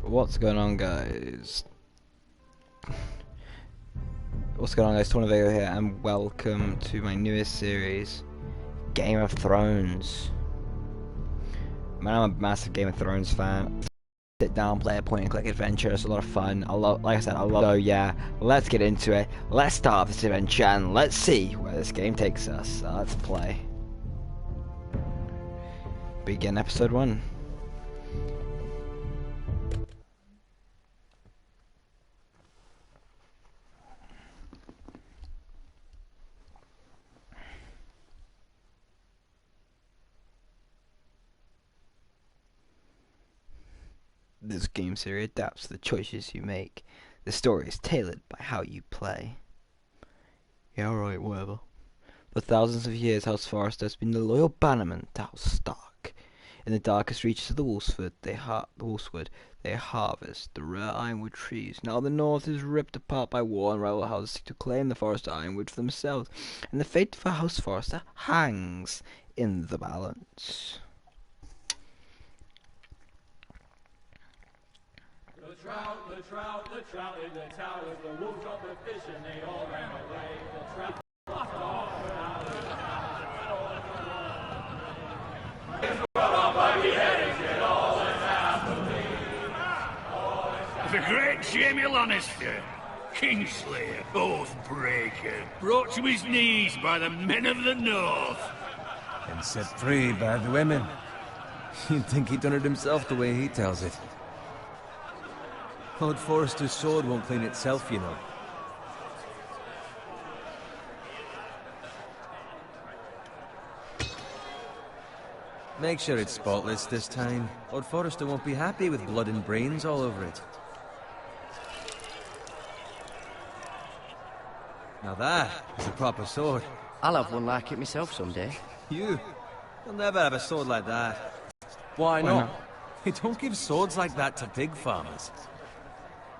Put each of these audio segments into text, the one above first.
What's going on, guys? What's going on, guys? Tornado here, and welcome to my newest series, Game of Thrones. Man, I'm a massive Game of Thrones fan. Sit down, play a point-and-click adventure. It's a lot of fun. Like I said, I love. So yeah, let's get into it. Let's start this adventure, and let's see where this game takes us. So let's play. Begin episode 1. This game series adapts to the choices you make. The story is tailored by how you play. Yeah, alright, whatever. For thousands of years, House Forrester has been the loyal bannerman to House Stark. In the darkest reaches of the Wolfswood, they harvest the rare ironwood trees. Now the North is ripped apart by war, and rival houses seek to claim the Forrester ironwood for themselves, and the fate for House Forrester hangs in the balance. The trout in the towers, the wolves got the fish and they all ran away. The trout lost all without The great Jaime Lannister, Kingslayer, Oathbreaker, brought to his knees by the men of the North. And set free by the women. You'd think he'd done it himself the way he tells it. Lord Forrester's sword won't clean itself, you know. Make sure it's spotless this time. Lord Forrester won't be happy with blood and brains all over it. Now that is a proper sword. I'll have one like it myself someday. You'll never have a sword like that. Why not? You don't give swords like that to pig farmers.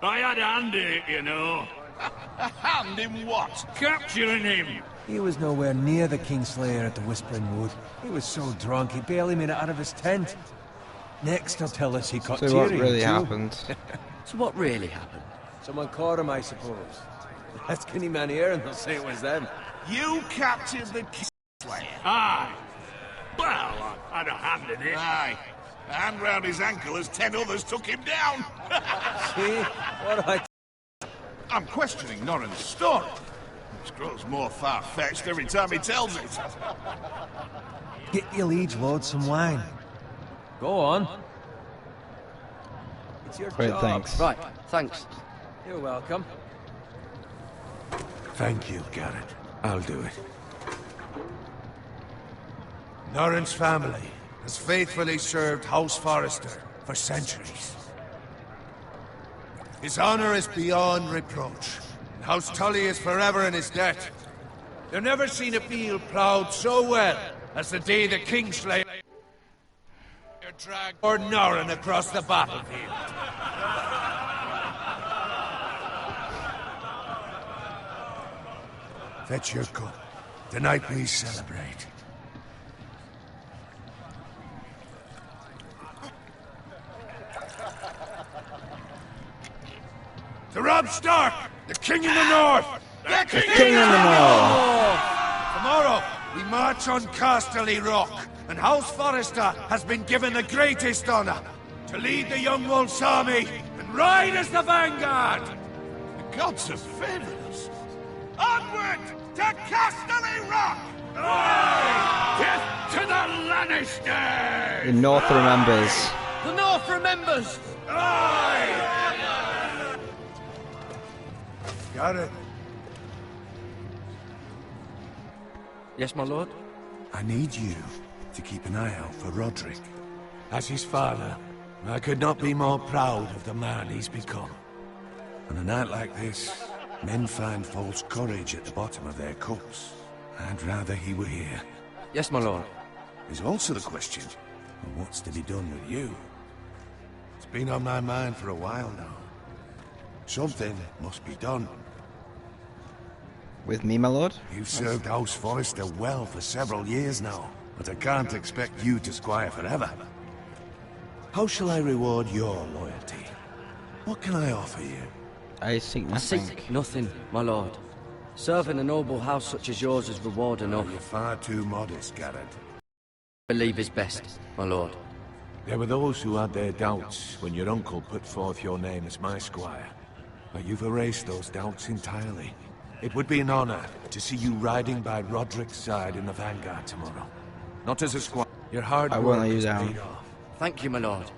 I had a hand in it, you know. A hand in what? Capturing him. He was nowhere near the Kingslayer at the Whispering Wood. He was so drunk he barely made it out of his tent. Next he'll tell us he caught Tyrion. So what really too. happened? So what really happened? Someone caught him, I suppose. Ask any man here and they'll say it was them. You captured the Kingslayer. Aye. Well, I had a hand in it. Aye. A hand round his ankle as 10 others took him down. See? What I... I'm questioning Norrin's story. It grows more far-fetched every time he tells it. Get your liege lord some wine. Go on. It's your Great, job. thanks. Right, thanks. You're welcome. Thank you, Garrett. I'll do it. Norrin's family has faithfully served House Forrester for centuries. His honor is beyond reproach, and House Tully is forever in his debt. They've never seen a field ploughed so well as the day the Kingslayer dragged Lord Norrin across the battlefield. Fetch your cup. Tonight we celebrate. To Robb Stark, the King in the North! The King in the North! Tomorrow, we march on Casterly Rock, and House Forrester has been given the greatest honor to lead the Young Wolf's army and ride as the vanguard! The gods have favored us. Onward to Casterly Rock! Death to the Lannisters! The North remembers. The North remembers! Got it. Yes, my lord? I need you to keep an eye out for Roderick. As his father, I could not be more proud of the man he's become. On a night like this, men find false courage at the bottom of their cups. I'd rather he were here. Yes, my lord. There's also the question of what's to be done with you. It's been on my mind for a while now. Something must be done. With me, my lord? You've served House Forrester well for several years now, but I can't expect you to squire forever. How shall I reward your loyalty? What can I offer you? I seek I nothing. seek nothing, my lord. Serving a noble house such as yours is reward enough. You're far too modest, Garrett. Believe is best, my lord. There were those who had their doubts when your uncle put forth your name as my squire. But you've erased those doubts entirely. It would be an honor to see you riding by Roderick's side in the vanguard tomorrow. Not as a squire. Your hard I work won't let you is down. paid off. Thank you, my lord.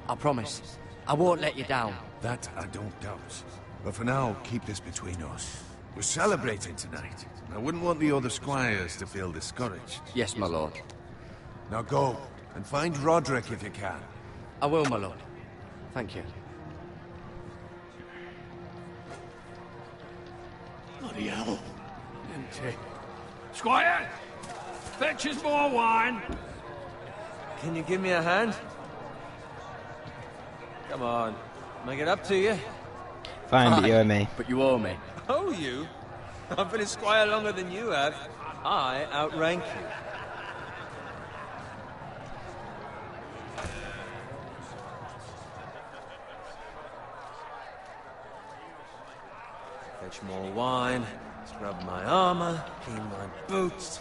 I promise. I won't let you down. That I don't doubt. But for now, keep this between us. We're celebrating tonight. I wouldn't want the other squires to feel discouraged. Yes, my lord. Now go, and find Roderick if you can. I will, my lord. Thank you. Bloody hell. Empty. Squire! Fetch us more wine! Can you give me a hand? Come on. Make it up to you. Fine, but you owe me. But you owe me. Oh, you? I've been a squire longer than you have. I outrank you. Fetch more wine, scrub my armor, clean my boots.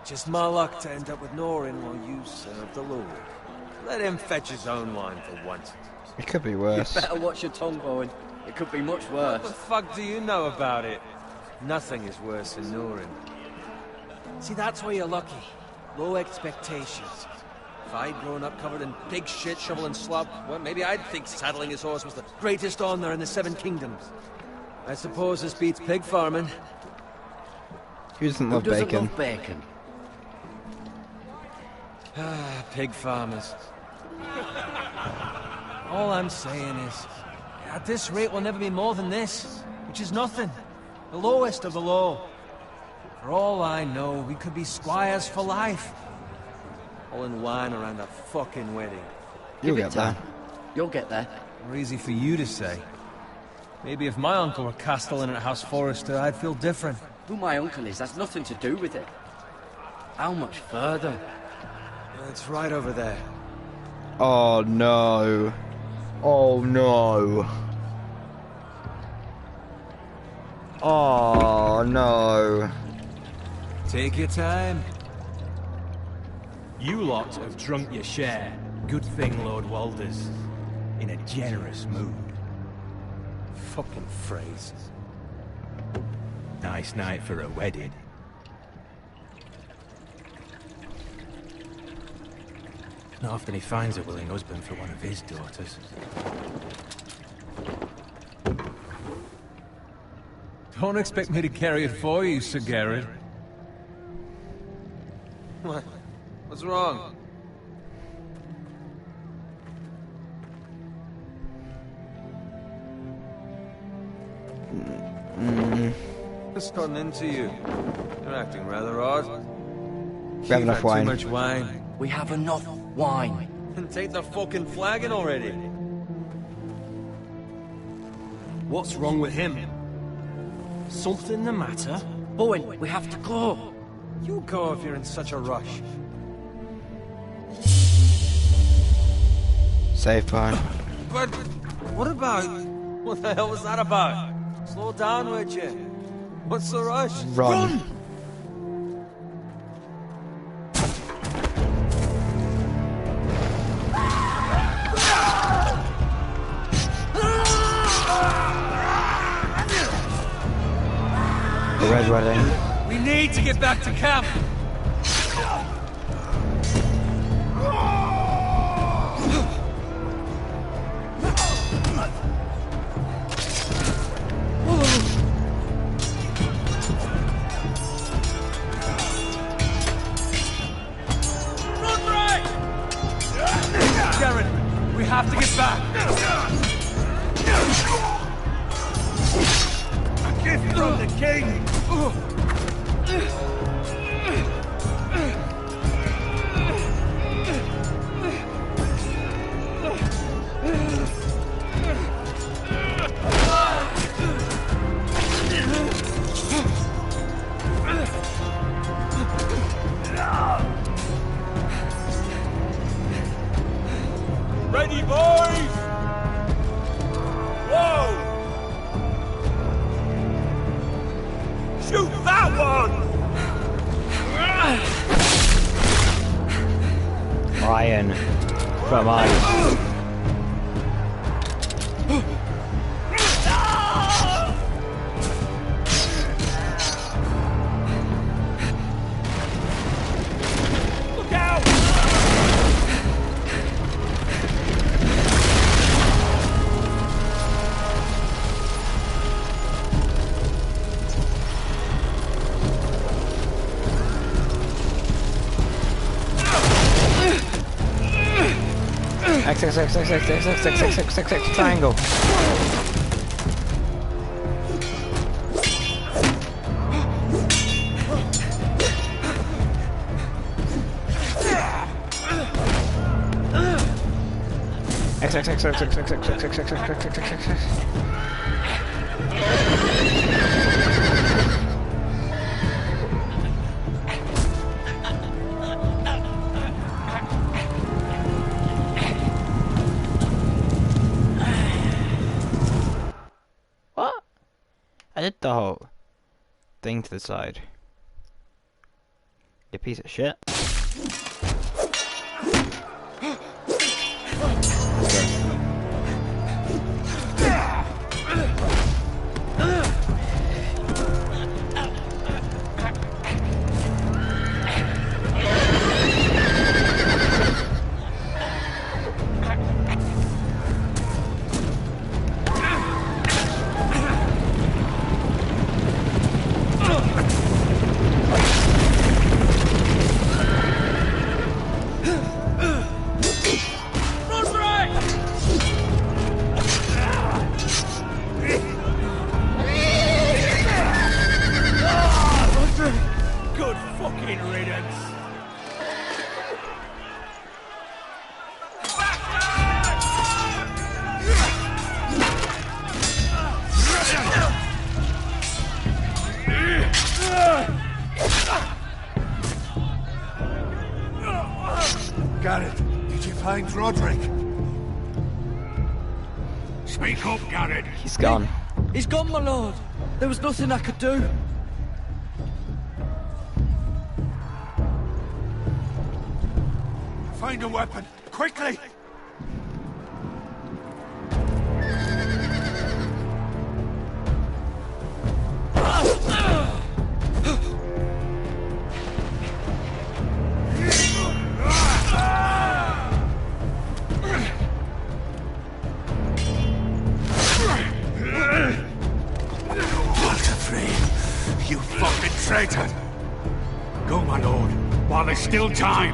Just my luck to end up with Norin while you serve the Lord. Let him fetch his own wine for once. It could be worse. Better watch your tongue, Bowen. It could be much What worse. the fuck do you know about it? Nothing is worse than Norin. See, that's why you're lucky. Low expectations. If I'd grown up covered in pig shit, shovel and slop, well, maybe I'd think saddling his horse was the greatest honor in the Seven Kingdoms. I suppose this beats pig farming. Who doesn't Who love doesn't bacon? love bacon? Ah, pig farmers. All I'm saying is, at this rate we'll never be more than this, which is nothing. The lowest of the low. For all I know, we could be squires for life. All in wine around a fucking wedding. You'll Give get it there. time. You'll get there. More easy for you to say. Maybe if my uncle were castellan at House Forrester, I'd feel different. Who my uncle is has nothing to do with it. How much further? It's right over there. Oh no. Oh no. Oh no. Take your time. You lot have drunk your share. Good thing Lord Walder's in a generous mood. Fucking phrase. Nice night for a wedding. Not often he finds a willing husband for one of his daughters. Don't expect me to carry it for you, Sir Garrett. What? What's wrong? What's gotten into you? You're acting rather odd. We have enough wine. Too much wine. We have enough wine. And take the fucking flagon already. What's wrong with him? Something the matter? Bowen, we have to go. You go if you're in such a rush. Save point. But what about... What the hell was that about? Slow down, would you? What's the rush? Run. The Red Wedding. We need to get back to camp. Darren, we have to get back. A gift from the king! Ready, boys! fucking from ice. X triangle. What? I did the whole thing to the side. You piece of shit. Good fucking riddance. Garrett, did you find Roderick? Speak up, Garrett. He's gone. He's gone, my lord. There was nothing I could do. Find a weapon, quickly! Walter Frey, you fucking traitor! Go, my lord, while there's still time.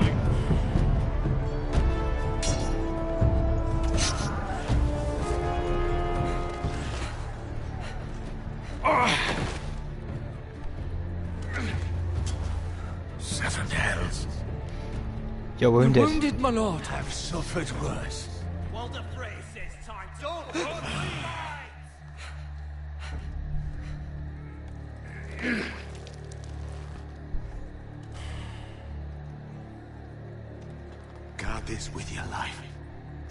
Seven hells. You're wounded. Wounded, my lord. I've suffered worse. Walter Frey says time. Don't Guard this with your life.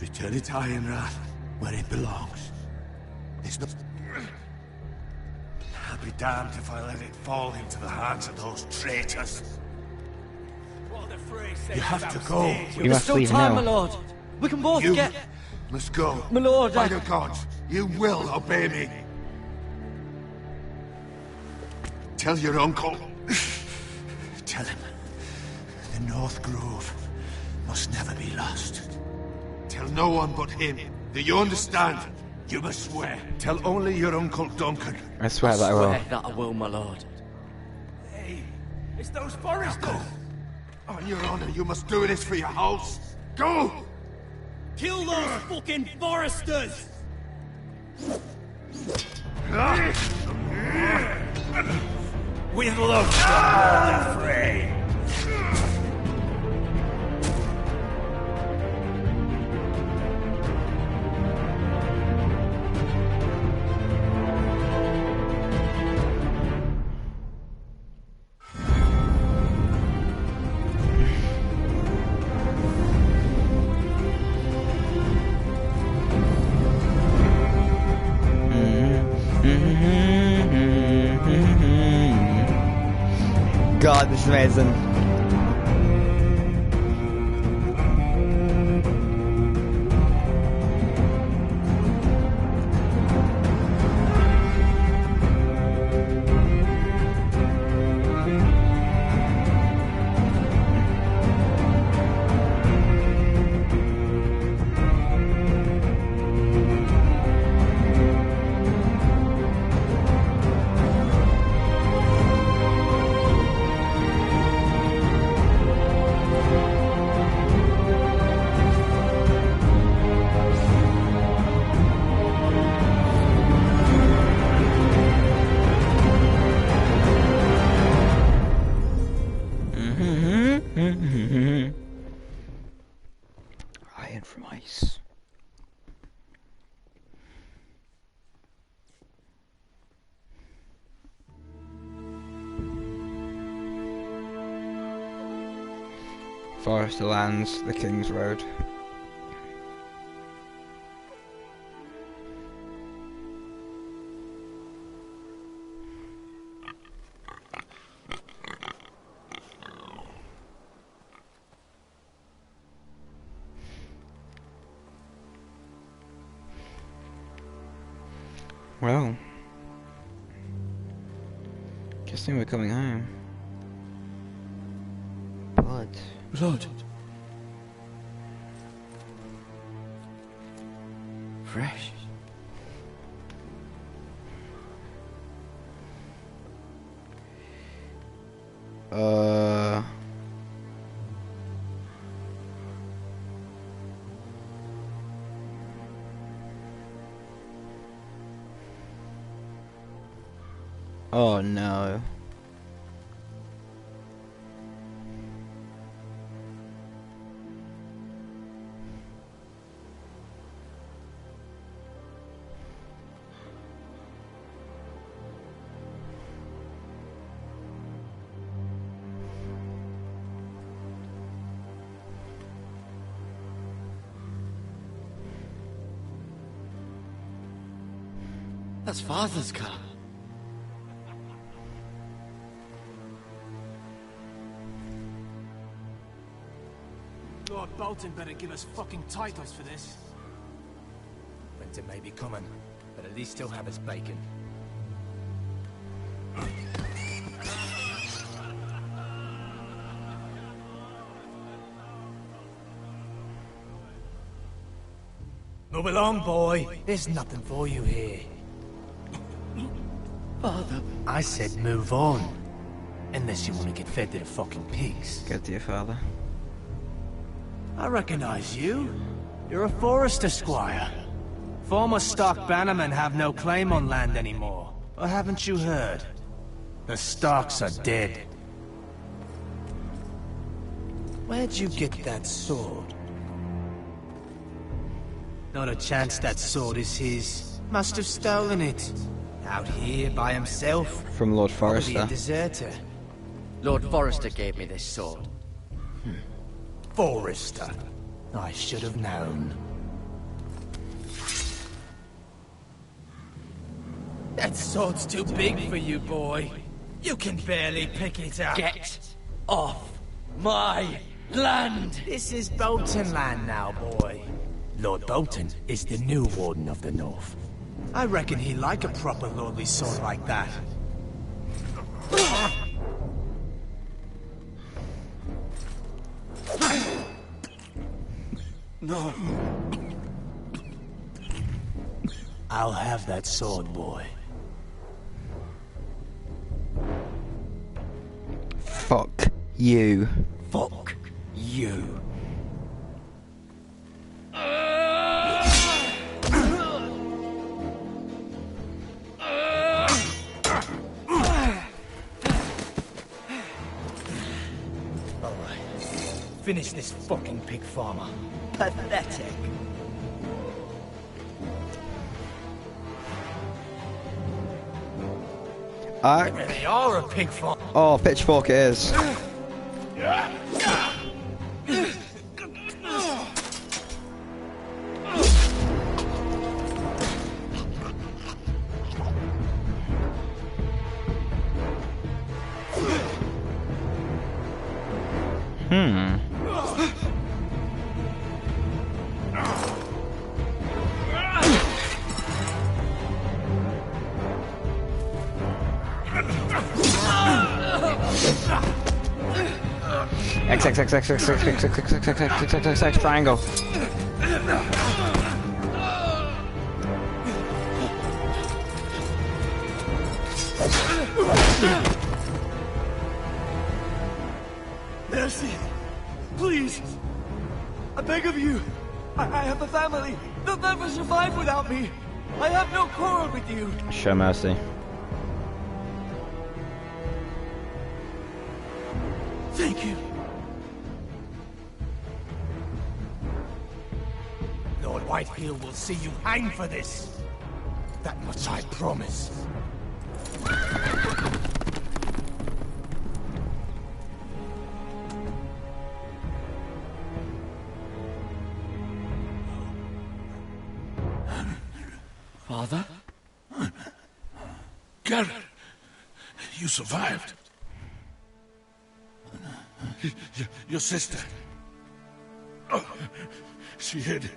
Return it to Ironrath, where it belongs. It's not... I'll be damned if I let it fall into the hands of those traitors. Walter Frey says You have to go. You There's must still leave time, now. my lord. We can both You get... must go. My lord, By the gods, you will obey me. Tell your uncle. Tell him the North Grove must never be lost. Tell no one but him. Do you understand? You must swear. Tell only your Uncle Duncan. I swear that I will. Swear that I will, my lord. Hey, it's those foresters. Go. On your honor, you must do this for your house. Go! Kill those fucking foresters. With love, Walter Frey. God, this is amazing. Forester lands, the King's Road. Well, guessing we're coming home. Blood. Blood. Fresh. Oh no. That's Father's car. Lord Bolton better give us fucking titles for this. Winter may be coming, but at least he'll have his bacon. Move along, boy. There's nothing for you here. Father. I said move on. Unless you want to get fed to the fucking pigs. Go to your father. I recognize you. You're a Forester squire. Former Stark bannermen have no claim on land anymore. Or haven't you heard? The Starks are dead. Where'd you get that sword? Not a chance that sword is his. Must have stolen it. Out here by himself. From Lord Probably Forester. a deserter. Lord Forester gave me this sword. Forester. I should have known. That sword's too big for you, boy. You can barely pick it up. Get off my land! This is Bolton land now, boy. Lord Bolton is the new Warden of the North. I reckon he'd like a proper lordly sword like that. No. I'll have that sword, boy. Fuck you. Fuck you. Finish this fucking pig farmer. Pathetic. They are a pig farm. Oh, pitchfork it is. X triangle. Mercy! Please! I beg of you! I have a family! They'll never survive without me! I have no quarrel with you! Show mercy. Thank you! Lord Whitehill will see you hang for this. That much I promise. Father? Garrett, you survived. Your sister. Oh, she hid.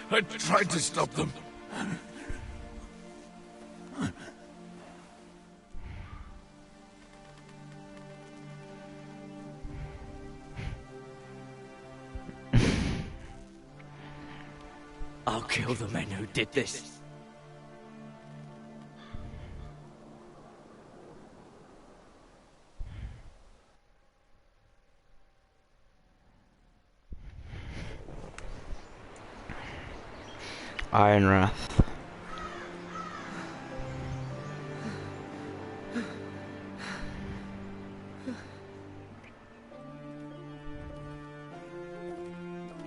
I tried to stop them. I'll kill the men who did this. Iron Wrath.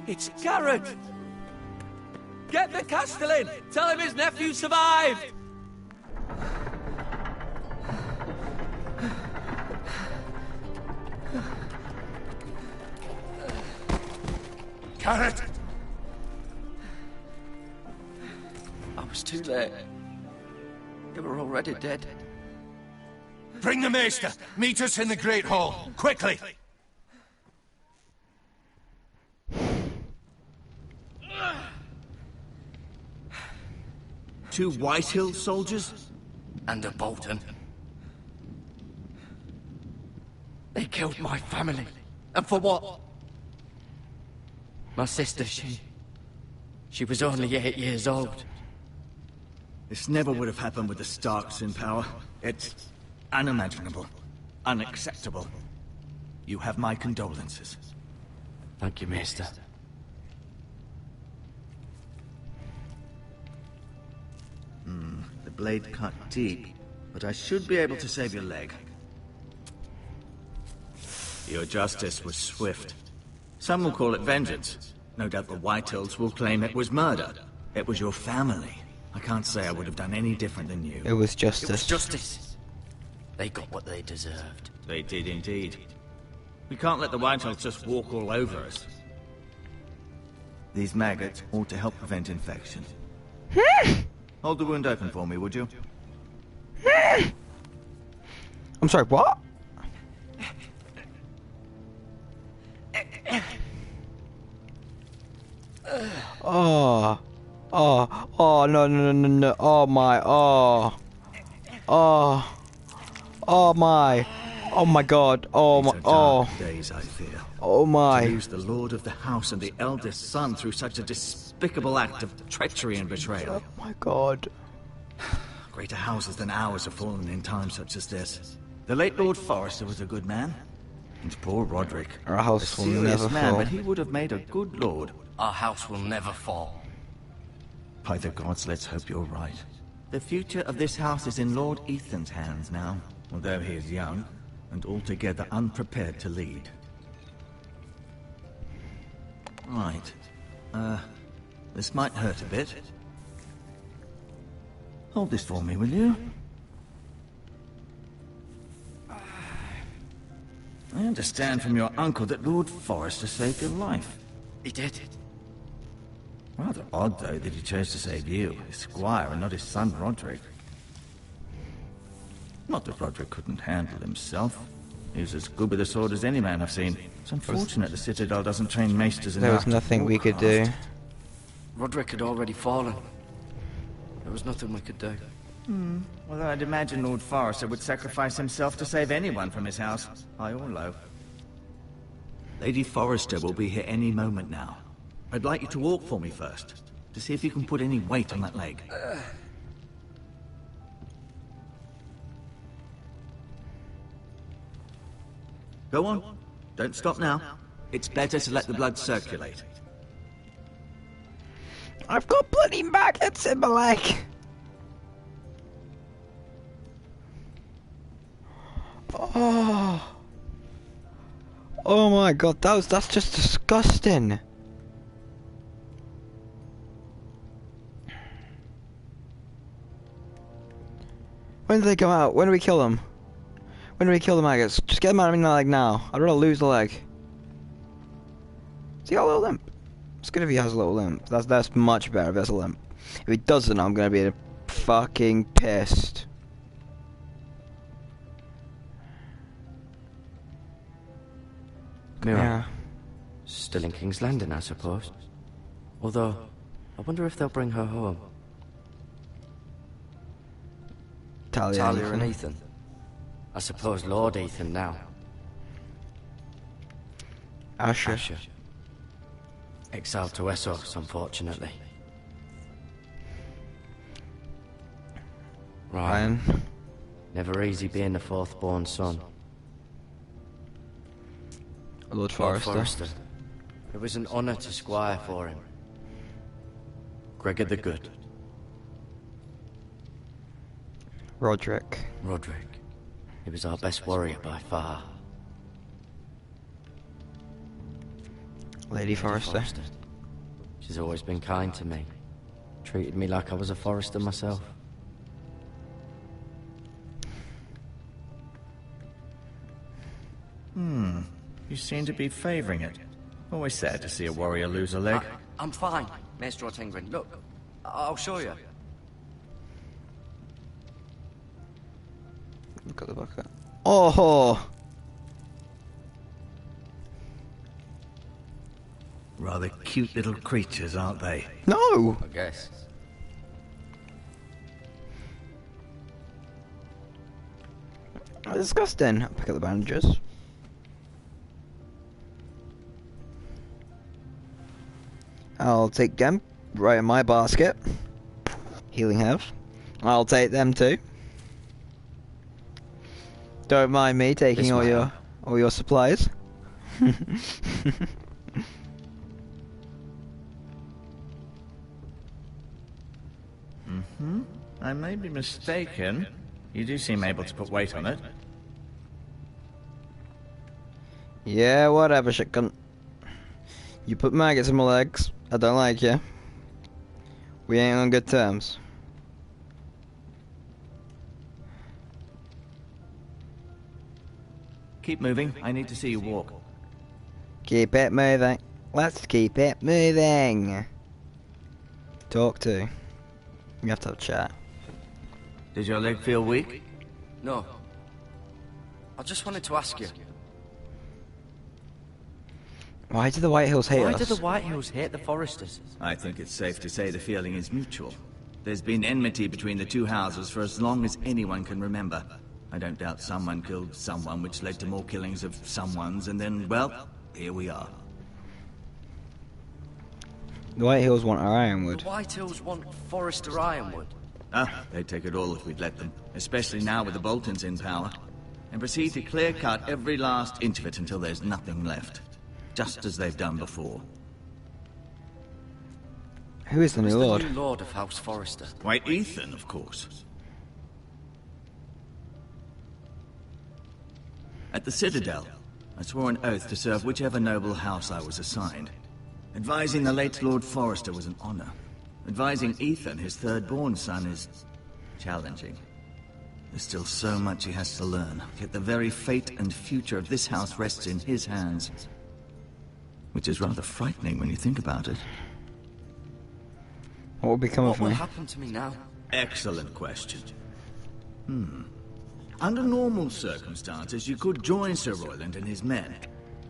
It's Garrett! Get the Castellan! Tell him his nephew survived! Garrett! I was too late. They were already dead. Bring the Maester! Meet us in the Great Hall! Quickly! Two Whitehill soldiers? And a Bolton. They killed my family. And for what? My sister, she was only 8 years old. This never would have happened with the Starks in power. It's unimaginable. Unacceptable. You have my condolences. Thank you, Maester. The blade cut deep, but I should be able to save your leg. Your justice was swift. Some will call it vengeance. No doubt the Whitehills will claim it was murder. It was your family. I can't say I would have done any different than you. It was justice. It was justice. They got what they deserved. They did indeed. We can't let the Whitehills just walk all over us. These maggots ought to help prevent infection. Hold the wound open for me, would you? I'm sorry, what? Oh. Oh, no. Oh my, oh. Oh my. Oh my god. Oh my, oh. Days, I fear. Oh my. To lose the lord of the house and the eldest son through such a despicable act of treachery and betrayal. Oh my god. Greater houses than ours have fallen in times such as this. The late Lord Forrester was a good man. And poor Roderick. Our house will never man, fall. but he would have made a good lord. Our house will never fall. By the gods, let's hope you're right. The future of this house is in Lord Ethan's hands now, although he is young and altogether unprepared to lead. Right. This might hurt a bit. Hold this for me, will you? I understand from your uncle that Lord Forrester saved your life. He did. Rather odd, though, that he chose to save you, his squire, and not his son Roderick. Not that Roderick couldn't handle himself. He was as good with a sword as any man I've seen. It's unfortunate the Citadel doesn't train maesters enough. There was nothing we could do. Roderick had already fallen. There was nothing we could do. Well, I'd imagine Lord Forrester would sacrifice himself to save anyone from his house, high or low. Lady Forrester will be here any moment now. I'd like you to walk for me first, to see if you can put any weight on that leg. Go on. Don't stop now. It's better to let the blood circulate. I've got bloody maggots in my leg. Oh. Oh my god, that's just disgusting. When do they go out? When do we kill them? When do we kill the maggots? Just get them out of me like now. I'd rather lose the leg. Has he got a little limp? It's good if he has a little limp. That's much better if there's a limp. If he doesn't, I'm gonna be fucking pissed. Mira. Yeah. Still in King's Landing, I suppose. Although, I wonder if they'll bring her home. Talia and Ethan. I suppose Lord Ethan now. Asher. Exiled to Essos, unfortunately. Right. Ryan. Never easy being the fourth-born son. Lord Forrester. It was an honor to squire for him. Gregor the Good. Roderick. He was our best warrior by far. Lady Forrester. She's always been kind to me. Treated me like I was a Forrester myself. You seem to be favoring it. Always sad to see a warrior lose a leg. I'm fine, Maestro Tengrin. Look, I'll show you. Look at the bucket. Oh! Rather cute little creatures, aren't they? No! I guess. Disgusting. I'll pick up the bandages. I'll take them right in my basket. Healing herbs. I'll take them too. Don't mind me taking all your supplies. I may be mistaken. You do seem able to put weight on it. Yeah, whatever, shit cunt. You put maggots in my legs. I don't like you. We ain't on good terms. Keep moving. I need to see you walk. Keep it moving. Let's keep it moving. Talk to. We have to have a chat. Does your leg feel weak? No. I just wanted to ask you. Why do the White Hills hate Why us? do the White Hills hate the Forresters? I think it's safe to say the feeling is mutual. There's been enmity between the two houses for as long as anyone can remember. I don't doubt someone killed someone, which led to more killings of someones, and then, well, here we are. The White Hills want our ironwood. The White Hills want Forrester Ironwood. They'd take it all if we'd let them, especially now with the Boltons in power, and proceed to clear-cut every last inch of it until there's nothing left, just as they've done before. Who is the new lord? The new lord of House Forrester. White Ethan, of course. At the Citadel, I swore an oath to serve whichever noble house I was assigned. Advising the late Lord Forrester was an honor. Advising Ethan, his third-born son, is challenging. There's still so much he has to learn, yet the very fate and future of this house rests in his hands. Which is rather frightening when you think about it. What will become What of will me? happen to me now? Excellent question. Under normal circumstances, you could join Sir Royland and his men.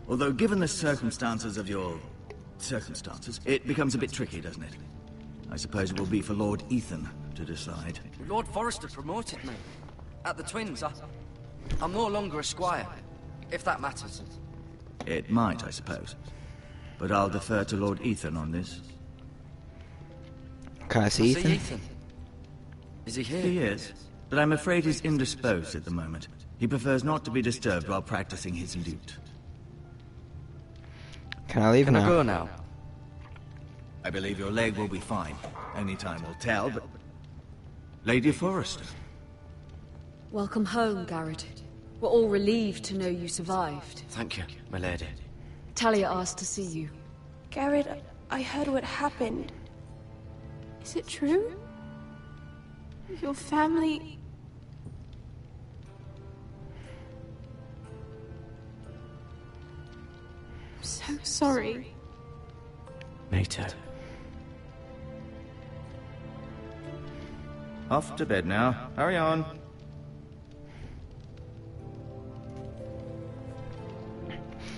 Although given the circumstances of your... circumstances, it becomes a bit tricky, doesn't it? I suppose it will be for Lord Ethan to decide. Lord Forrester promoted me. At the Twins, I'm no longer a squire, if that matters. It might, I suppose. But I'll defer to Lord Ethan on this. Can I see Ethan? Ethan? Is he here? He is, but I'm afraid he's indisposed at the moment. He prefers not to be disturbed while practicing his lute. Can I leave Can now? I go now? I believe your leg will be fine. Only time will tell, but... Lady Forrester. Welcome home, Garrett. We're all relieved to know you survived. Thank you, my lady. Talia asked to see you. Garrett, I heard what happened. Is it true? Your family... I'm so sorry. Me too. Off to bed now. Hurry on.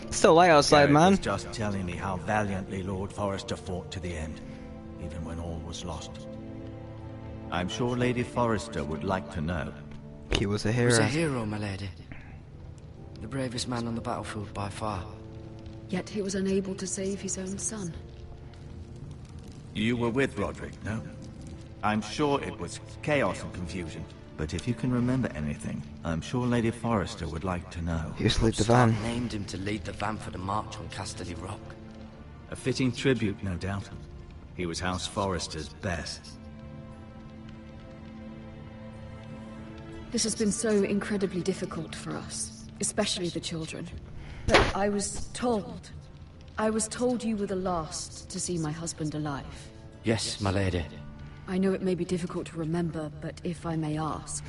Still light outside, Garrett man. was just telling me how valiantly Lord Forrester fought to the end, even when all was lost. I'm sure Lady Forrester would like to know. He was a He hero. was a hero, my lady. The bravest man on the battlefield by far. Yet he was unable to save his own son. You were with Roderick, no? I'm sure it was chaos and confusion. But if you can remember anything, I'm sure Lady Forrester would like to know. He used to lead the Stark van. named him to lead the van for the march on Casterly Rock. A fitting tribute, no doubt. He was House Forrester's best. This has been so incredibly difficult for us, especially the children. But I was told you were the last to see my husband alive. Yes, my lady. I know it may be difficult to remember, but if I may ask,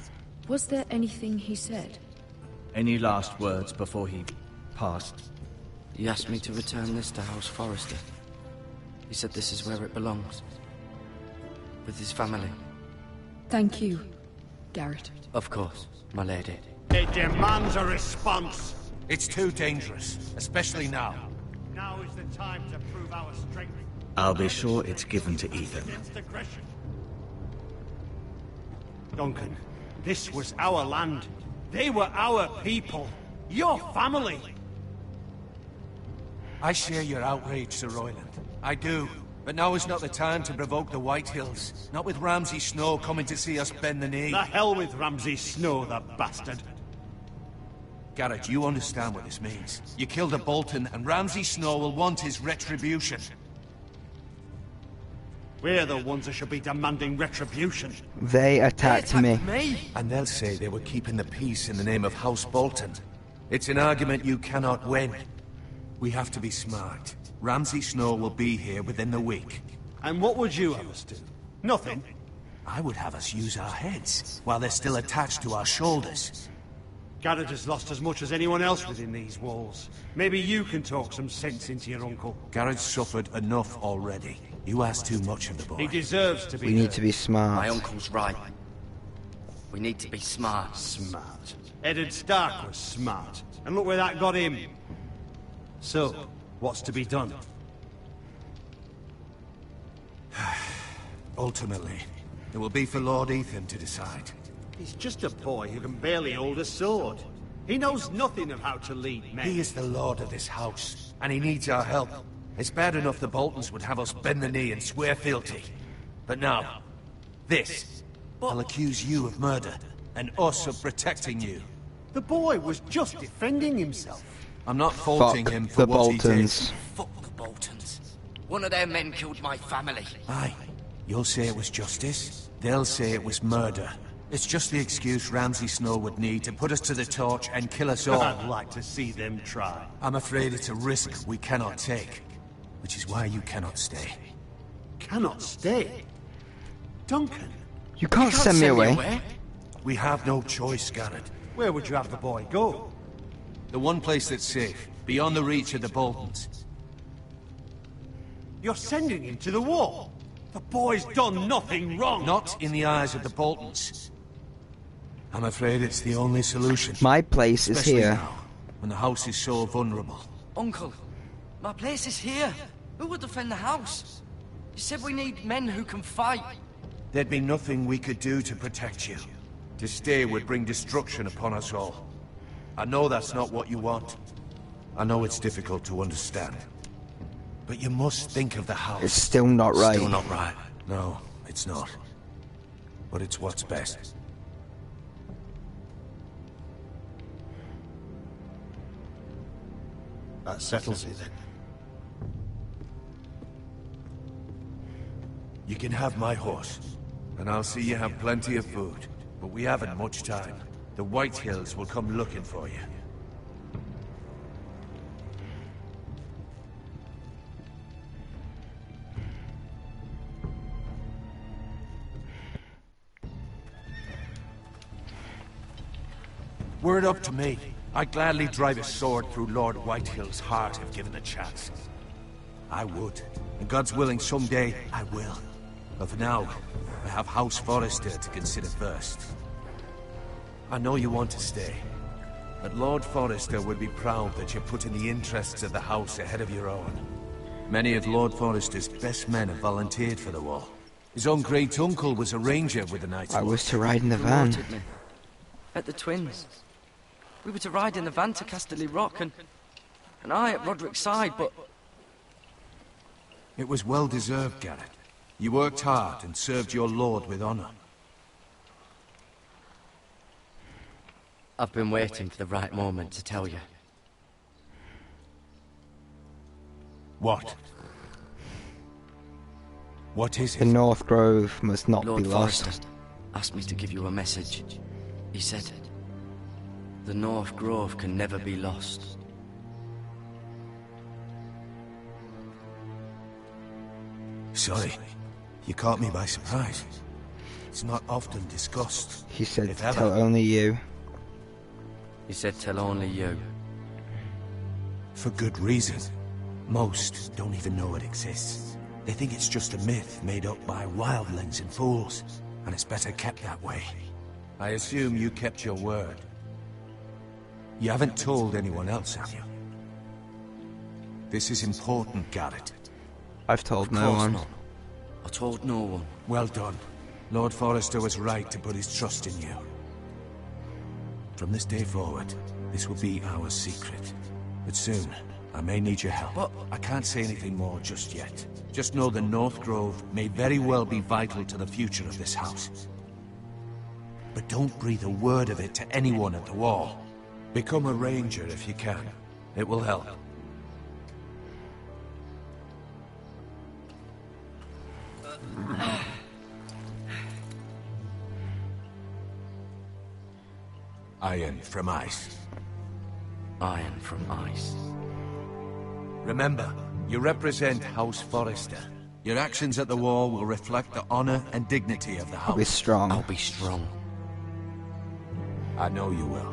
was there anything he said? Any last words before he passed? He asked me to return this to House Forrester. He said this is where it belongs. With his family. Thank you, Garrett. Of course, my lady. It demands a response. It's too dangerous, especially now. Now is the time to prove our strength I'll be sure it's given to Ethan. against aggression. Duncan, this was our land. They were our people. Your family. I share your outrage, Sir Royland. I do. But now is not the time to provoke the White Hills. Not with Ramsay Snow coming to see us bend the knee. The hell with Ramsay Snow, the bastard. Garrett, you understand what this means. You killed a Bolton, and Ramsay Snow will want his retribution. We're the ones that should be demanding retribution. They attacked me. And they'll say they were keeping the peace in the name of House Bolton. It's an argument you cannot win. We have to be smart. Ramsay Snow will be here within the week. And what would you have us do? Nothing. I would have us use our heads, while they're still attached to our shoulders. Garrett has lost as much as anyone else within these walls. Maybe you can talk some sense into your uncle. Garrett's suffered enough already. You ask too much of the boy. He deserves to be We need heard. to be smart. My uncle's right. We need to be smart. Smart. Eddard Stark was smart. And look where that got him. So, what's to be done? Ultimately, it will be for Lord Ethan to decide. He's just a boy who can barely hold a sword. He knows nothing of how to lead men. He is the lord of this house, and he needs our help. It's bad enough the Boltons would have us bend the knee and swear fealty. But now, this. I'll accuse you of murder, and us of protecting you. The boy was just defending himself. I'm not faulting Fuck him for the what he did. Boltons. Fuck the Boltons. One of their men killed my family. Aye. You'll say it was justice. They'll say it was murder. It's just the excuse Ramsay Snow would need to put us to the torch and kill us all. I'd like to see them try. I'm afraid it's a risk we cannot take. Which is why you cannot stay. Cannot stay? Duncan, You can't send me away. We have no choice, Garrett. where would you have the boy go? The one place that's safe, beyond the reach of the Boltons. You're sending him to the war. The boy's done nothing wrong. Not in the eyes of the Boltons. I'm afraid it's the only solution. My place is Especially here. now, when the house is so vulnerable. Uncle, my place is here. Who would defend the house? You said we need men who can fight. There'd be nothing we could do to protect you. To stay would bring destruction upon us all. I know that's not what you want. I know it's difficult to understand. But you must think of the house. It's still not right. Still not right. No, it's not. But it's what's best. That settles it then. You can have my horse, and I'll see you have plenty of food. But we haven't much time. The White Hills will come looking for you. Were it up to me, I'd gladly drive a sword through Lord Whitehill's heart if given the chance. I would. And God's willing, someday I will. But for now, I have House Forrester to consider first. I know you want to stay, but Lord Forrester would be proud that you're putting the interests of the house ahead of your own. Many of Lord Forrester's best men have volunteered for the war. His own great-uncle was a ranger with the Knights. I was to ride in the van. Promoted me. At the Twins. We were to ride in the van to Casterly Rock, and I at Roderick's side, but... It was well-deserved, Garrett. You worked hard and served your lord with honor. I've been waiting for the right moment to tell you. What? What is it? The North Grove must not Lord be lost. Forrester asked me to give you a message. He said, the North Grove can never be lost. Sorry, you caught me by surprise. It's not often discussed. He said if to ever. tell only you. He said, tell only you. For good reason. Most don't even know it exists. They think it's just a myth made up by wildlings and fools, and it's better kept that way. I assume you kept your word. You haven't told anyone else, have you? This is important, Garrett. I've told Of no course one. not. I told no one. Well done. Lord Forrester was right to put his trust in you. From this day forward, this will be our secret. But soon, I may need your help. But I can't say anything more just yet. Just know the North Grove may very well be vital to the future of this house. But don't breathe a word of it to anyone at the wall. Become a ranger if you can. It will help. Iron from ice. Iron from ice. Remember, you represent House Forrester. Your actions at the war will reflect the honor and dignity of the house. I'll be strong. I'll be strong. I know you will.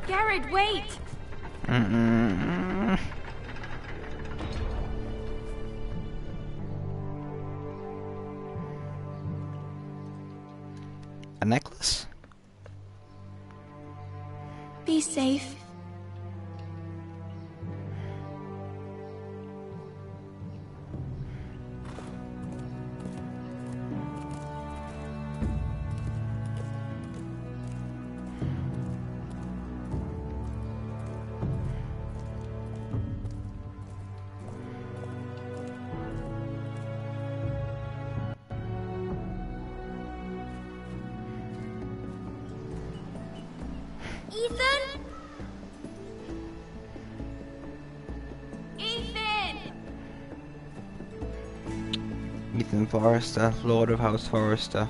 Garrett, wait! A necklace? Be safe. Ethan? Ethan! Ethan Forrester, Lord of House Forrester.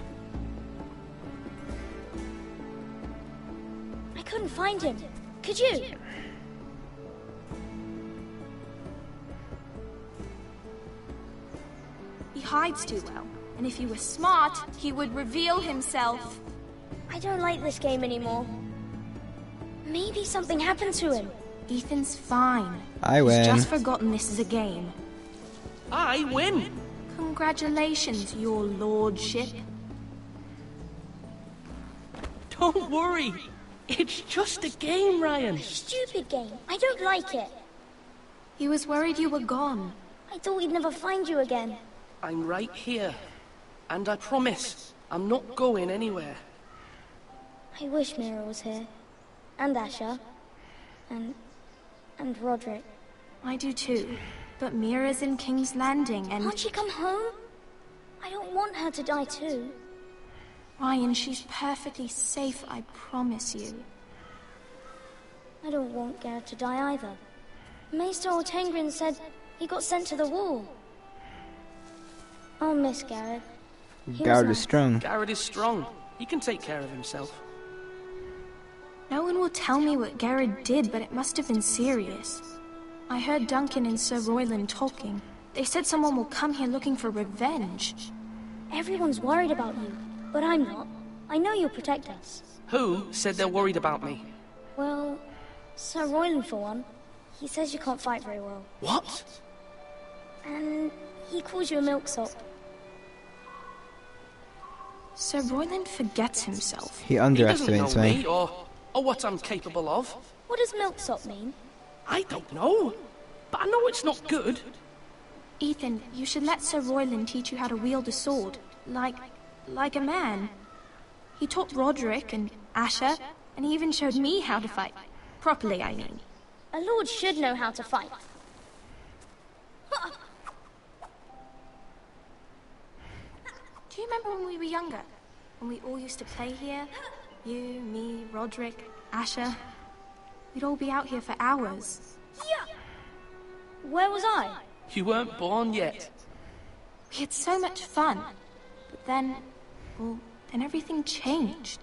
I couldn't find him. Could you? He hides too well, and if he were smart, he would reveal himself. I don't like this game anymore. Maybe something happened to him. Ethan's fine. I win. He's just forgotten this is a game. I win! Congratulations, your lordship. Don't worry. It's just a game, Ryan. Stupid game. I don't like it. He was worried you were gone. I thought we'd never find you again. I'm right here. And I promise, I'm not going anywhere. I wish Mira was here. And Asher. And Roderick. I do too. But Mira's in King's Landing and... Can't she come home? I don't want her to die too. Ryan, she's perfectly safe, I promise you. I don't want Garrett to die either. Maester Ortengrin said he got sent to the wall. I'll miss Garrett. Garrett is strong. Garrett is strong. He can take care of himself. No will tell me what Garrett did, but it must have been serious. I heard Duncan and Sir Royland talking. They said someone will come here looking for revenge. Everyone's worried about you, but I'm not. I know you'll protect us. Who said they're worried about me? Well, Sir Royland for one. He says you can't fight very well. What? And he calls you a milksop. Sir Royland forgets himself. He underestimates me. Or what I'm capable of. What does milksop mean? I don't know, but I know it's not good. Ethan, you should let Sir Royland teach you how to wield a sword. Like a man. He taught Roderick and Asher, and he even showed me how to fight. Properly, I mean. A lord should know how to fight. Do you remember when we were younger? When we all used to play here? You, me, Roderick, Asher. We'd all be out here for hours. Yeah. Where was I? You weren't born yet. We had so much fun. But then, well, then everything changed.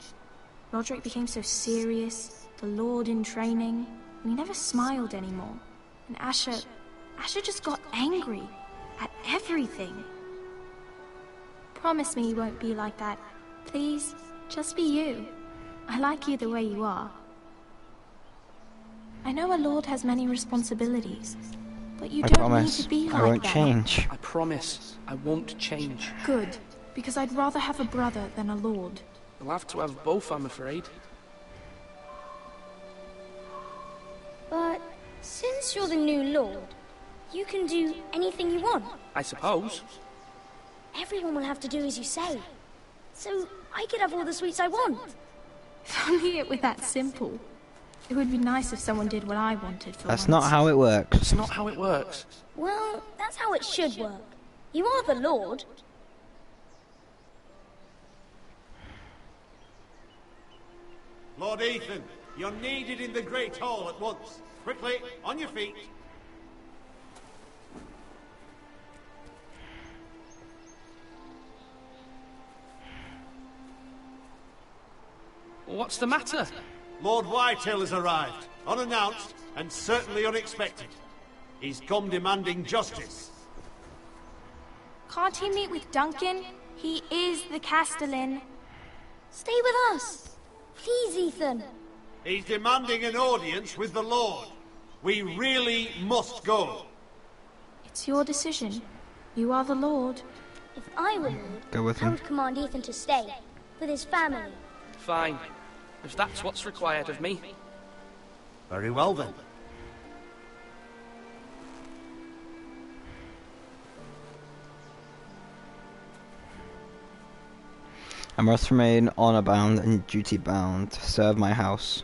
Roderick became so serious, the Lord in training, and he never smiled anymore. And Asher just got angry at everything. Promise me you won't be like that. Please, just be you. I like you the way you are. I know a lord has many responsibilities, but you don't need to be like that. I won't change. I promise, I won't change. Good, because I'd rather have a brother than a lord. You'll have to have both, I'm afraid. But since you're the new lord, you can do anything you want. I suppose. Everyone will have to do as you say. So I could have all the sweets I want. If only it were that simple. It would be nice if someone did what I wanted for That's once. not how it works. It's not how it works. Well, that's how it should work. You are the lord. Lord Ethan, you're needed in the Great Hall at once. Quickly, on your feet. What's the matter? Lord Whitehill has arrived, unannounced and certainly unexpected. He's come demanding justice. Can't he meet with Duncan? He is the Castellan. Stay with us. Please, Ethan. He's demanding an audience with the Lord. We really must go. It's your decision. You are the Lord. If I were lord, Go with I him. would command Ethan to stay, with his family. Fine. If that's what's required of me. Very well then. I must remain honor-bound and duty-bound to serve my house.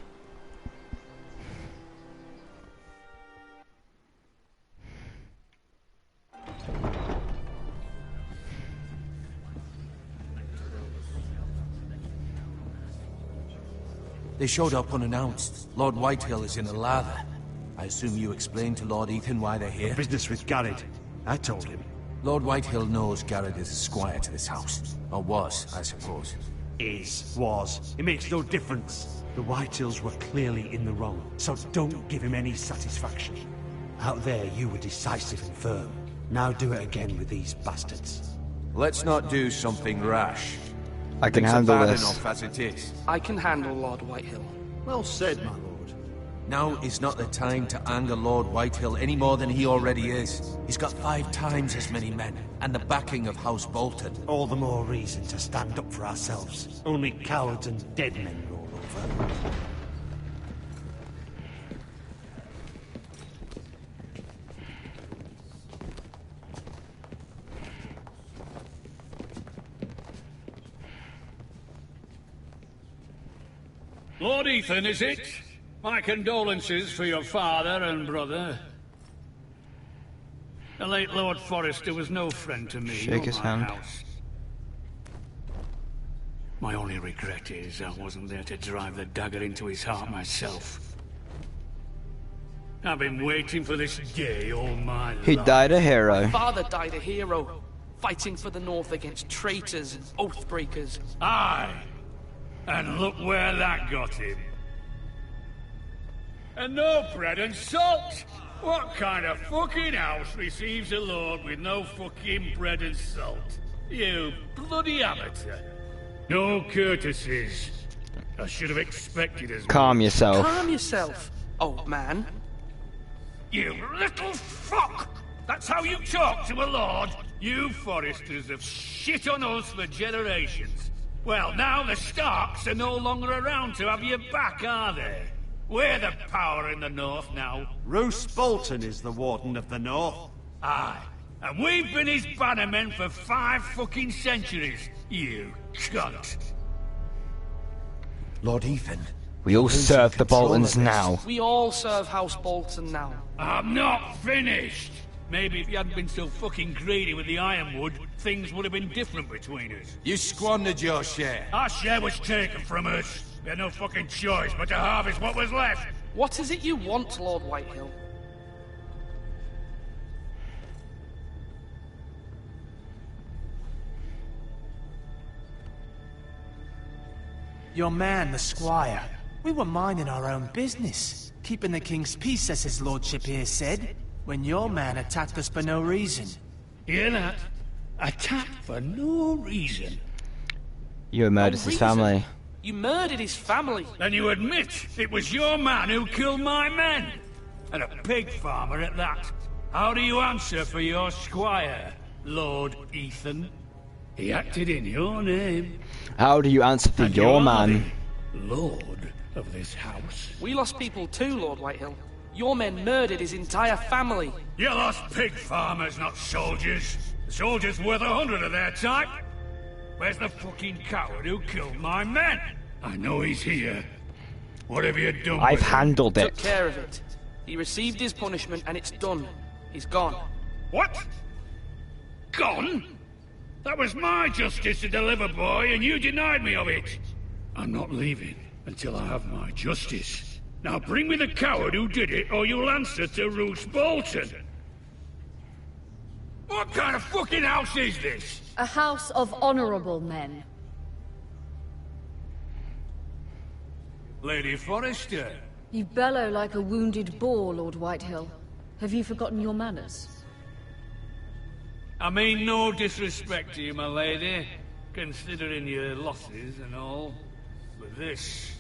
They showed up unannounced. Lord Whitehill is in a lather. I assume you explained to Lord Ethan why they're here? Business with Garrett. I told him. Lord Whitehill knows Garrett is a squire to this house. Or was, I suppose. Was. It makes no difference. The Whitehills were clearly in the wrong, so don't give him any satisfaction. Out there, you were decisive and firm. Now do it again with these bastards. Let's not do something rash. I can Things are handle bad this. enough as it is. I can handle Lord Whitehill. Well said, my lord. Now is not the time to anger Lord Whitehill any more than he already is. He's got 5 times as many men, and the backing of House Bolton. All the more reason to stand up for ourselves. Only cowards and dead men roll over. Lord Ethan, is it? My condolences for your father and brother. The late Lord Forrester was no friend to me Shake or his my hand. house. My only regret is I wasn't there to drive the dagger into his heart myself. I've been waiting for this day all my life. He died a hero. Father died a hero, fighting for the North against traitors and oath breakers. Aye. And look where that got him. And no bread and salt! What kind of fucking house receives a lord with no fucking bread and salt? You bloody amateur. No courtesies. I should have expected as much. Calm yourself. Calm yourself, old man. You little fuck! That's how you talk to a lord? You Foresters have shit on us for generations. Well, now the Starks are no longer around to have your back, are they? We're the power in the north now. Roose Bolton is the Warden of the North. Aye. And we've been his bannermen for 5 fucking centuries, you cunt. Lord Ethan. We all serve the Boltons now. We all serve House Bolton now. I'm not finished! Maybe if you hadn't been so fucking greedy with the ironwood, things would have been different between us. You squandered your share. Our share was taken from us. We had no fucking choice but to harvest what was left. What is it you want, Lord Whitehill? Your man, the squire. We were minding our own business. Keeping the king's peace, as his lordship here said, when your man attacked us for no reason. Hear that? Attacked for no reason. You murdered his family. You murdered his family. Then you admit it was your man who killed my men. And a pig farmer at that. How do you answer for your squire, Lord Ethan? He acted in your name. How do you answer for And your you're man? the Lord of this house. We lost people too, Lord Whitehill. Your men murdered his entire family. You lost pig farmers, not soldiers. The soldiers worth 100 of their type. Where's the fucking coward who killed my men? I know he's here. What have you done I've with him? handled Took it. care of it. He received his punishment and it's done. He's gone. What? Gone? That was my justice to deliver, boy, and you denied me of it. I'm not leaving until I have my justice. Now bring me the coward who did it, or you'll answer to Roose Bolton. What kind of fucking house is this? A house of honorable men. Lady Forrester. You bellow like a wounded boar, Lord Whitehill. Have you forgotten your manners? I mean no disrespect to you, my lady, considering your losses and all. But this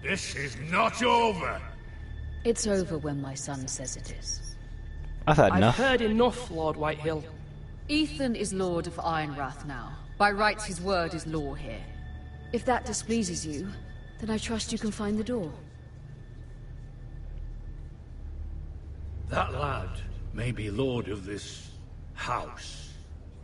is not over. It's over when my son says it is. I've heard I've enough. heard enough, Lord Whitehill. Ethan is Lord of Ironrath now. By rights, his word is law here. If that displeases you, then I trust you can find the door. That lad may be lord of this house,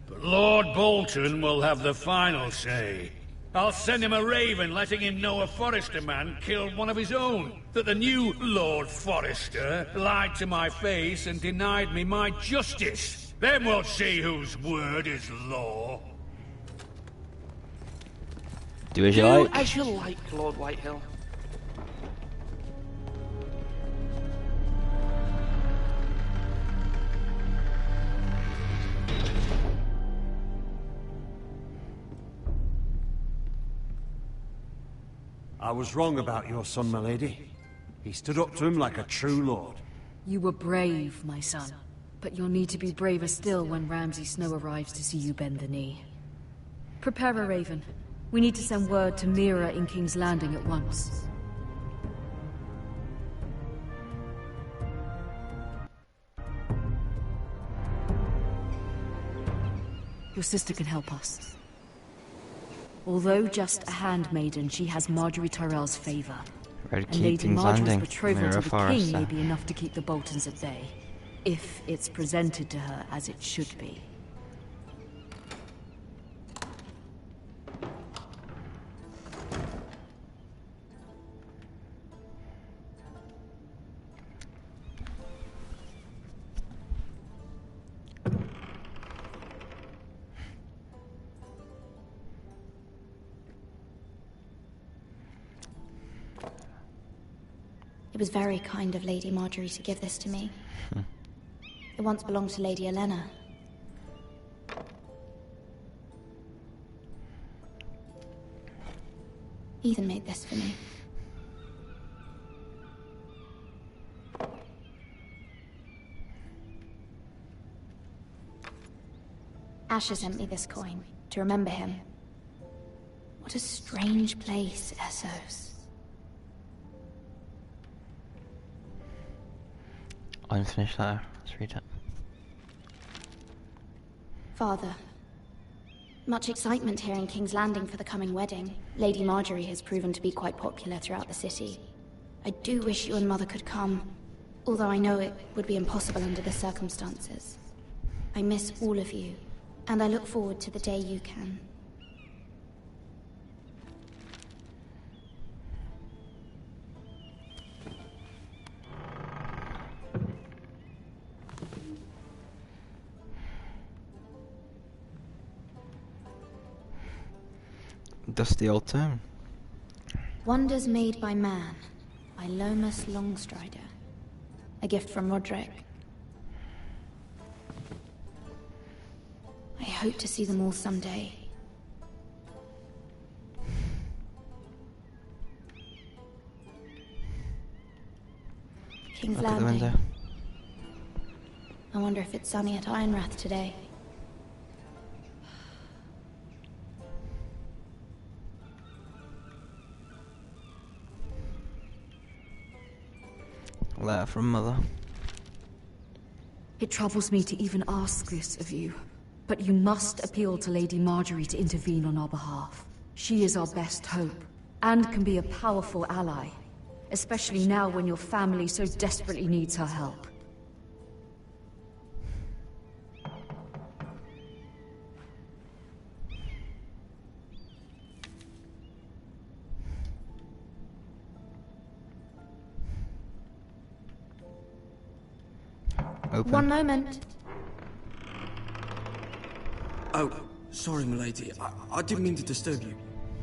but Lord Bolton will have the final say. I'll send him a raven letting him know a Forrester man killed one of his own. That the new Lord Forrester lied to my face and denied me my justice. Then we'll see whose word is law. Do as you Do like. as you like, Lord Whitehill. I was wrong about your son, my lady. He stood up to him like a true lord. You were brave, my son. But you'll need to be braver still when Ramsay Snow arrives to see you bend the knee. Prepare a raven. We need to send word to Mira in King's Landing at once. Your sister can help us. Although just a handmaiden, she has Marjorie Tyrell's favor. Red And Keep Lady King's Marjorie's Landing. betrothal Mira to the king Forrester. may be enough to keep the Boltons at bay. If it's presented to her as it should be. It was very kind of Lady Marjorie to give this to me. It once belonged to Lady Olenna. Ethan made this for me. Asher sent me this coin, to remember him. What a strange place, Essos. Unfinished letter. Let's read it. Father, much excitement here in King's Landing for the coming wedding. Lady Marjorie has proven to be quite popular throughout the city. I do wish you and Mother could come, although I know it would be impossible under the circumstances. I miss all of you, and I look forward to the day you can. Dusty old town. Wonders Made by Man, by Lomas Longstrider. A gift from Roderick. I hope to see them all someday. King's Look out the Landing. window. I wonder if it's sunny at Ironrath today. Letter from Mother. It troubles me to even ask this of you, but you must appeal to Lady Marjorie to intervene on our behalf. She is our best hope, and can be a powerful ally, especially now when your family so desperately needs her help. Open. One moment. Oh, sorry, milady. I didn't mean to disturb you.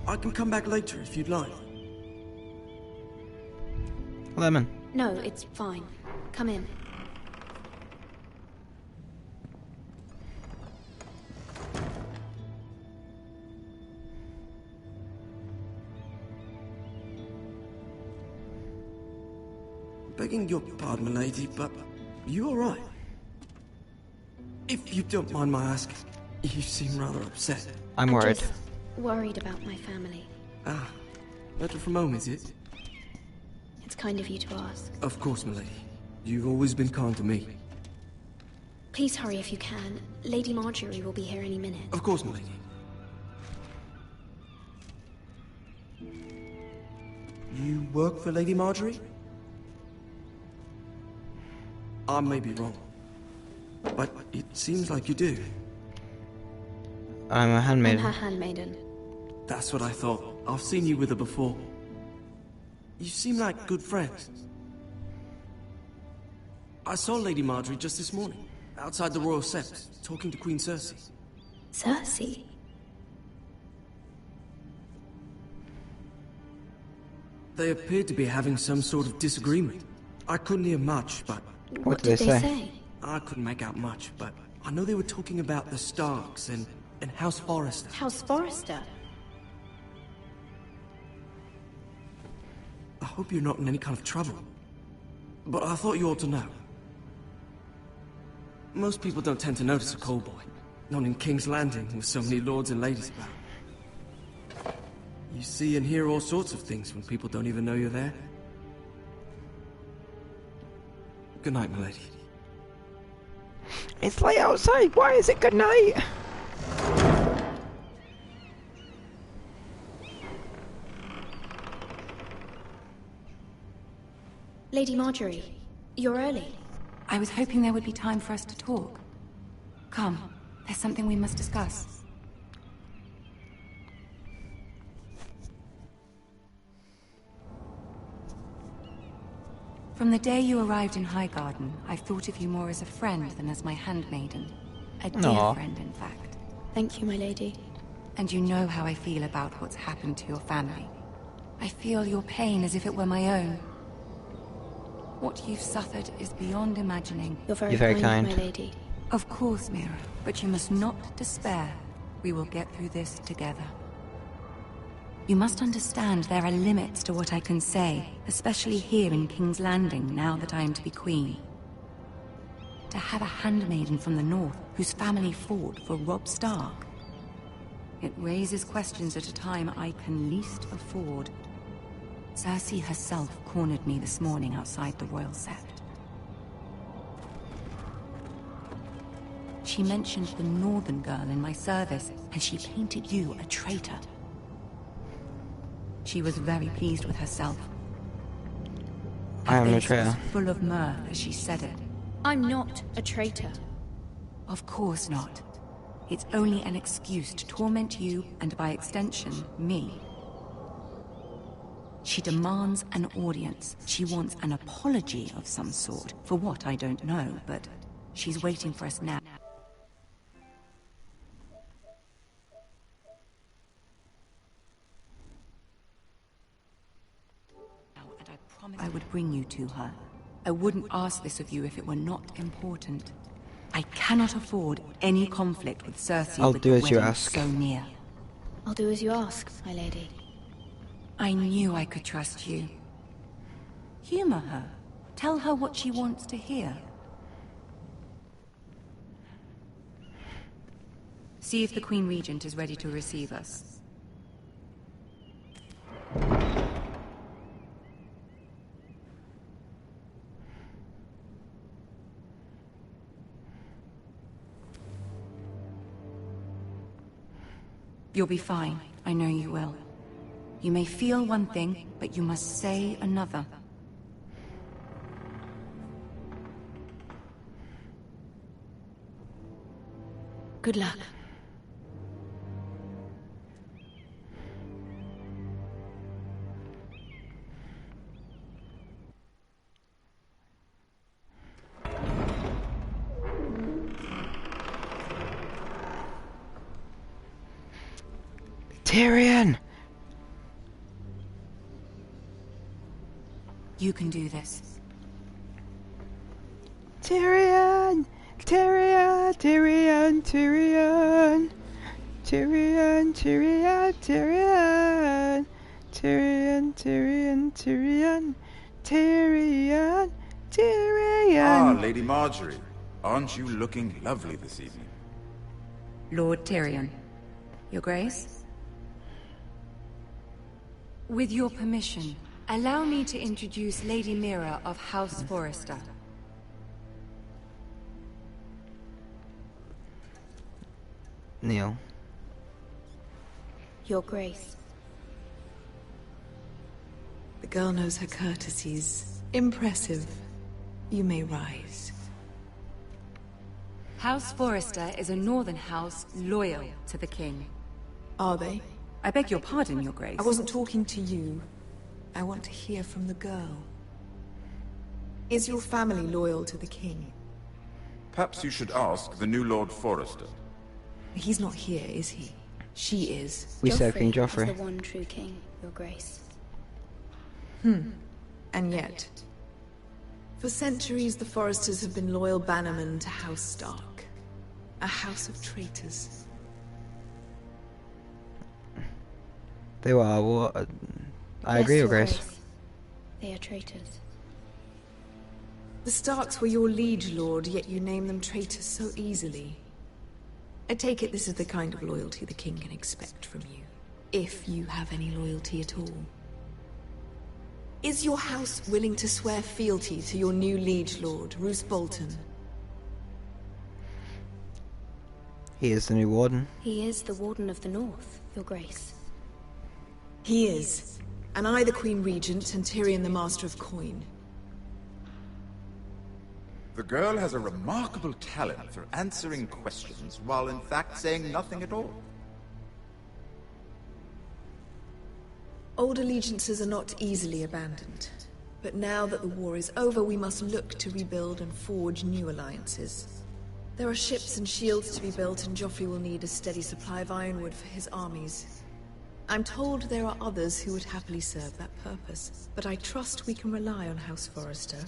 I can come back later if you'd like. Lemon. No, it's fine. Come in. Begging your pardon, milady, but you all right? If you don't mind my asking, you seem rather upset. I'm worried. Just worried about my family. Ah, letter from home, is it? It's kind of you to ask. Of course, milady. You've always been kind to me. Please hurry if you can. Lady Marjorie will be here any minute. Of course, milady. You work for Lady Marjorie? I may be wrong, but it seems like you do. I'm a I'm handmaiden. her handmaiden. That's what I thought. I've seen you with her before. You seem like good friends. I saw Lady Marjorie just this morning, outside the Royal Sept, talking to Queen Cersei. Cersei? They appeared to be having some sort of disagreement. I couldn't hear much, but... What did they say? I couldn't make out much, but I know they were talking about the Starks and House Forrester. House Forrester? I hope you're not in any kind of trouble. But I thought you ought to know. Most people don't tend to notice a call boy. Not in King's Landing, with so many lords and ladies about. You see and hear all sorts of things when people don't even know you're there. Good night, milady. It's late outside. Why is it good night? Lady Marjorie, you're early. I was hoping there would be time for us to talk. Come, there's something we must discuss. From the day you arrived in Highgarden, I've thought of you more as a friend than as my handmaiden. A dear Aw. friend, in fact. Thank you, my lady. And you know how I feel about what's happened to your family. I feel your pain as if it were my own. What you've suffered is beyond imagining. You're very kind, my lady. Of course, Mira, but you must not despair. We will get through this together. You must understand there are limits to what I can say, especially here in King's Landing, now that I am to be queen. to have a handmaiden from the north whose family fought for Robb Stark? It raises questions at a time I can least afford. Cersei herself cornered me this morning outside the Royal Sept. She mentioned the northern girl in my service, and she painted you a traitor. She was very pleased with herself. I am a Her face traitor. was full of mirth as she said it. I'm not a traitor. Of course not. It's only an excuse to torment you, and by extension, me. She demands an audience. She wants an apology of some sort. For what, I don't know, but she's waiting for us now. And I promised I would bring you to her. I wouldn't ask this of you if it were not important. I cannot afford any conflict with Cersei. I'll with do the as you wedding ask. So near. I'll do as you ask, my lady. I knew I could trust you. Humor her. Tell her what she wants to hear. See if the Queen Regent is ready to receive us. You'll be fine. I know you will. You may feel one thing, but you must say another. Good luck. Tyrion! You can do this. Tyrion! Tyrion! Tyrion! Tyrion! Tyrion! Tyrion! Tyrion! Tyrion! Tyrion! Tyrion! Tyrion! Tyrion! Ah, Lady Marjorie. Aren't you looking lovely this evening? Lord Tyrion. Your Grace? With your permission, allow me to introduce Lady Mira of House Forrester. Neil. Your Grace. The girl knows her courtesies. Impressive. You may rise. House Forrester is a northern house loyal to the king. Are they? I beg your pardon, Your Grace. I wasn't talking to you. I want to hear from the girl. Is your family loyal to the king? Perhaps you should ask the new Lord Forrester. He's not here, is he? She is. We serve King Is Joffrey. the one true king, Your Grace. And yet... For centuries, the Forresters have been loyal bannermen to House Stark. A house of traitors. They were what? I Yes, agree, Your Your Grace. They are traitors. The Starks were your liege lord, yet you name them traitors so easily. I take it this is the kind of loyalty the king can expect from you. If you have any loyalty at all. Is your house willing to swear fealty to your new liege lord, Roose Bolton? He is the new warden. He is the Warden of the North, Your Grace. He is. And I the Queen Regent, and Tyrion the Master of Coin. The girl has a remarkable talent for answering questions while in fact saying nothing at all. Old allegiances are not easily abandoned. But now that the war is over, we must look to rebuild and forge new alliances. There are ships and shields to be built, and Joffrey will need a steady supply of ironwood for his armies. I'm told there are others who would happily serve that purpose, but I trust we can rely on House Forrester.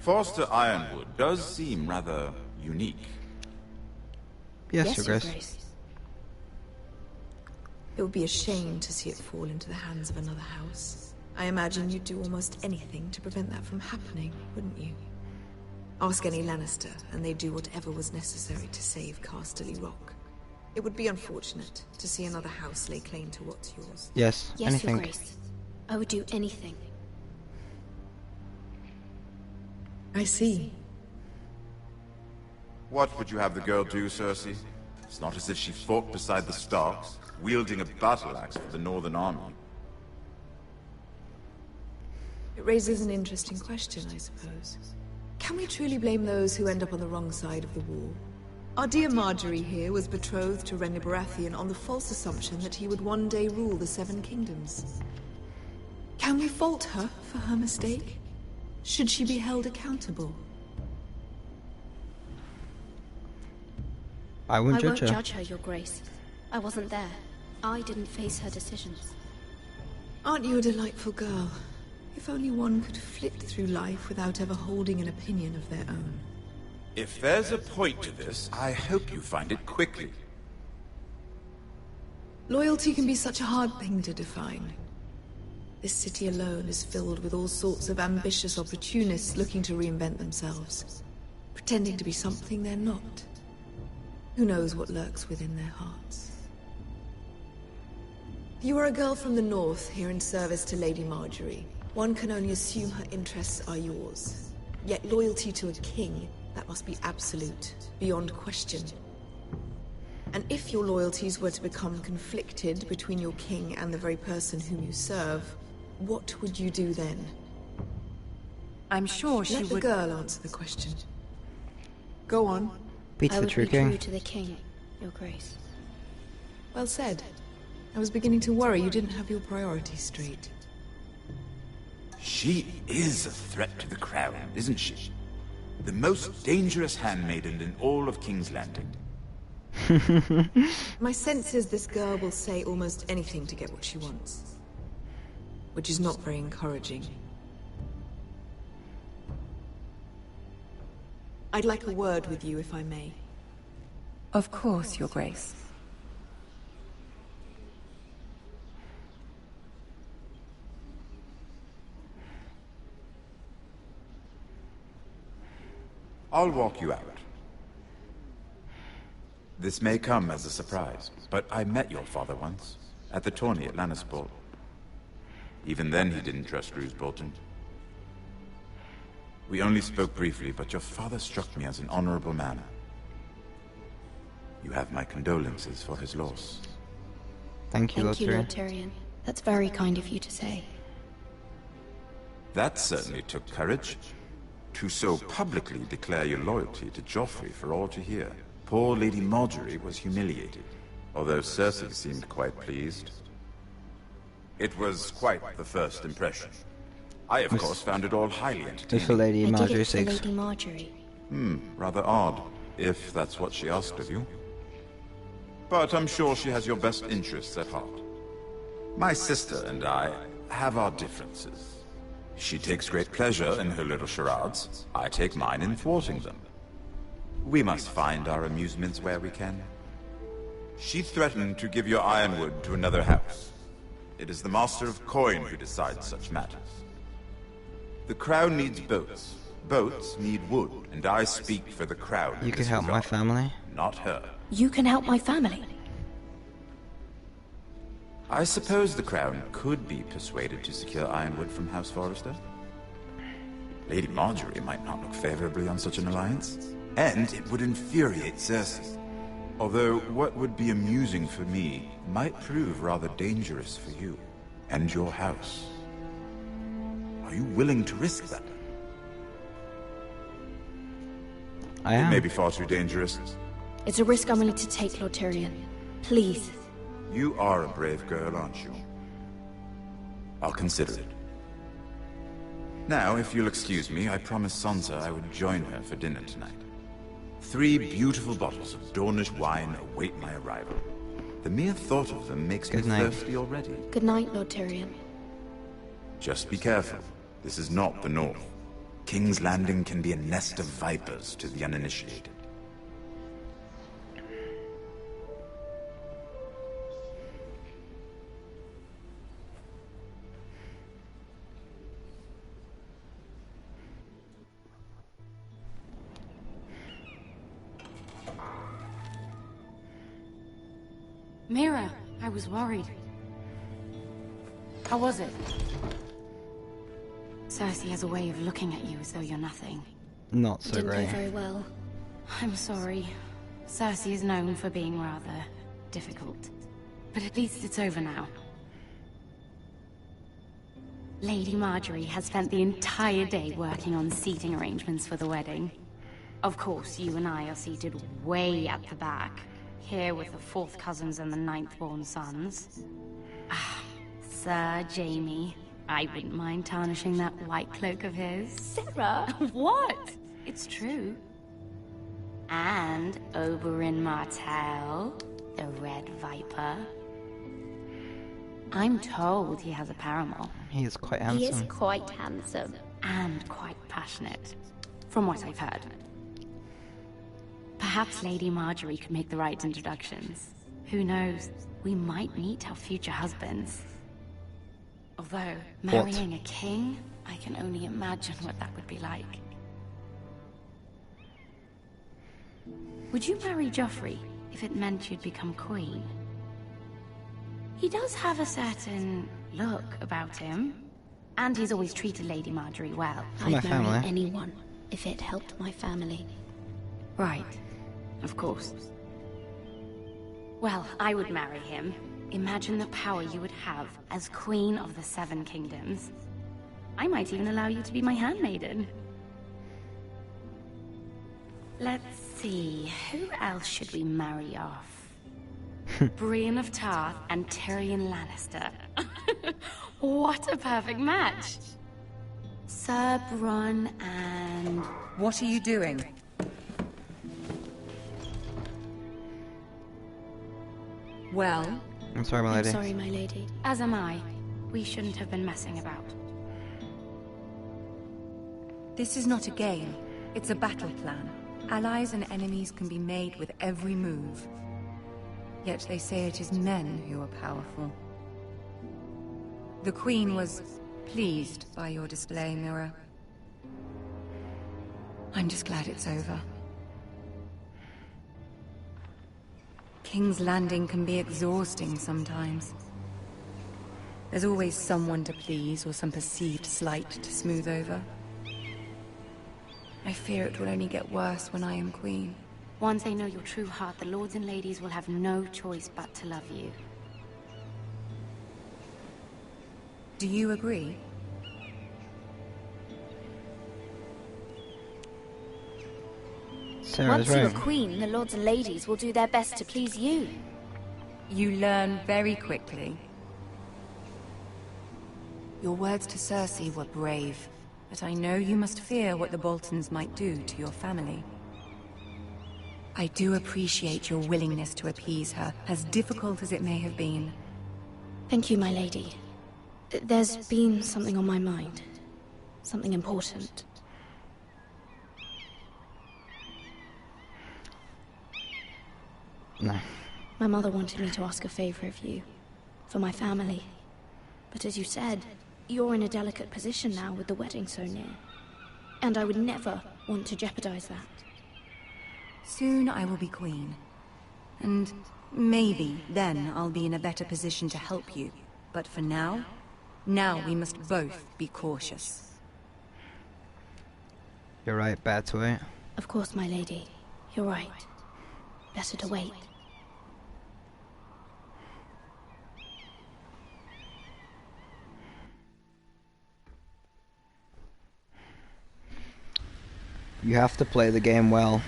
Forster Ironwood does seem rather unique. Yes, Your Grace. It would be a shame to see it fall into the hands of another house. I imagine you'd do almost anything to prevent that from happening, wouldn't you? Ask any Lannister, and they'd do whatever was necessary to save Casterly Rock. It would be unfortunate to see another house lay claim to what's yours. Yes, Yes, anything. Your Grace. I would do anything. I see. What would you have the girl do, Cersei? It's not as if she fought beside the Starks, wielding a battle axe for the Northern Army. It raises an interesting question, I suppose. Can we truly blame those who end up on the wrong side of the war? Our dear Marjorie here was betrothed to Renly Baratheon on the false assumption that he would one day rule the Seven Kingdoms. Can we fault her for her mistake? Should she be held accountable? I won't I won't judge her. judge her, Your Grace. I wasn't there. I didn't face her decisions. Aren't you a delightful girl? If only one could flit through life without ever holding an opinion of their own. If there's a point to this, I hope you find it quickly. Loyalty can be such a hard thing to define. This city alone is filled with all sorts of ambitious opportunists looking to reinvent themselves, pretending to be something they're not. Who knows what lurks within their hearts? You are a girl from the north, here in service to Lady Marjorie. One can only assume her interests are yours. Yet loyalty to a king, that must be absolute, beyond question. And if your loyalties were to become conflicted between your king and the very person whom you serve, what would you do then? I'm sure she Let the would... girl answer the question. Go on. Beat I the would true be king. true to the king, Your Grace. Well said. I was beginning to worry you didn't have your priorities straight. She is a threat to the crown, isn't she? The most dangerous handmaiden in all of King's Landing. My sense is this girl will say almost anything to get what she wants. Which is not very encouraging. I'd like a word with you, if I may. Of course, Your Grace. I'll walk you out. This may come as a surprise, but I met your father once, at the tourney at Lannisport. Even then he didn't trust Roose Bolton. We only spoke briefly, but your father struck me as an honorable man. You have my condolences for his loss. Thank you, Lord Thank you, Tyrion. Lord Tyrion. That's very kind of you to say. That certainly took courage. To so publicly declare your loyalty to Joffrey for all to hear. Poor Lady Marjorie was humiliated, although Cersei seemed quite pleased. It was quite the first impression. I, of course, found it all highly entertaining. Just for Lady I did it Marjorie's for sake. Lady Marjorie. Rather odd, if that's what she asked of you. But I'm sure she has your best interests at heart. My sister and I have our differences. She takes great pleasure in her little charades. I take mine in thwarting them. We must find our amusements where we can. She threatened to give your ironwood to another house. It is the Master of Coin who decides such matters. The crown needs boats. Boats need wood, and I speak for the crown. You can help my family. Not her. You can help my family. I suppose the crown could be persuaded to secure ironwood from House Forrester. Lady Marjorie might not look favorably on such an alliance, and it would infuriate Cersei. Although what would be amusing for me might prove rather dangerous for you and your house. Are you willing to risk that? I It am. may be far too dangerous. It's a risk I'm willing to take, Lord Tyrion. Please. You are a brave girl, aren't you? I'll consider it. Now, if you'll excuse me, I promised Sansa I would join her for dinner tonight. 3 beautiful bottles of Dornish wine await my arrival. The mere thought of them makes me Good night. thirsty already. Good night, Lord Tyrion. Just be careful. This is not the North. King's Landing can be a nest of vipers to the uninitiated. Mira, I was worried. How was it? Cersei has a way of looking at you as though you're nothing. Not so Didn't great. go very well. I'm sorry. Cersei is known for being rather difficult. But at least it's over now. Lady Marjorie has spent the entire day working on seating arrangements for the wedding. Of course, you and I are seated way at the back, here with the 4th cousins and the 9th-born sons. Ah, Sir Jaime. I wouldn't mind tarnishing that white cloak of his. Sarah! What? It's true. And Oberyn Martell, the Red Viper. I'm told he has a paramour. He is quite He handsome. is quite handsome. And quite passionate, from what I've heard. Perhaps Lady Marjorie could make the right introductions. Who knows? We might meet our future husbands. Although, marrying a king, I can only imagine what that would be like. Would you marry Joffrey if it meant you'd become queen? He does have a certain look about him, and he's always treated Lady Marjorie well. I'd marry anyone if it helped my family. Right. Of course. Well, I would marry him. Imagine the power you would have as Queen of the Seven Kingdoms. I might even allow you to be my handmaiden. Let's see, who else should we marry off? Brienne of Tarth and Tyrion Lannister. What a perfect match! Sir Bronn and... What are you doing? Well? I'm sorry, my lady. I'm sorry, my lady. As am I. We shouldn't have been messing about. This is not a game. It's a battle plan. Allies and enemies can be made with every move. Yet they say it is men who are powerful. The Queen was pleased by your display, Mira. I'm just glad it's over. King's Landing can be exhausting sometimes. There's always someone to please or some perceived slight to smooth over. I fear it will only get worse when I am queen. Once they know your true heart, the lords and ladies will have no choice but to love you. Do you agree? Once you're queen, the lords and ladies will do their best to please you. You learn very quickly. Your words to Cersei were brave, but I know you must fear what the Boltons might do to your family. I do appreciate your willingness to appease her, as difficult as it may have been. Thank you, my lady. There's been something on my mind. Something important. No. My mother wanted me to ask a favor of you. For my family. But as you said, you're in a delicate position now with the wedding so near. And I would never want to jeopardize that. Soon I will be queen. And maybe then I'll be in a better position to help you. But for now we must both be cautious. You're right, bad to wait. Of course, my lady. You're right. Better to wait. You have to play the game well.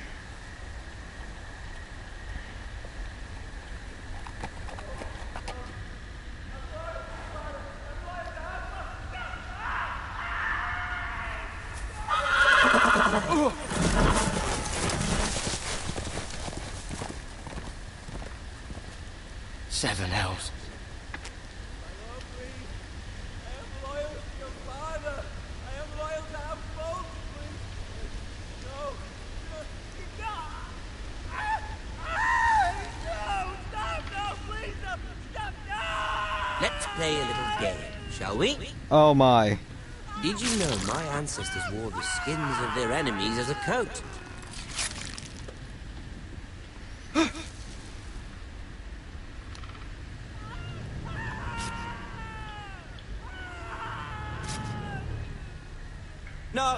Seven hells. Let's play a little game, shall we? Oh my. Did you know my ancestors wore the skins of their enemies as a coat?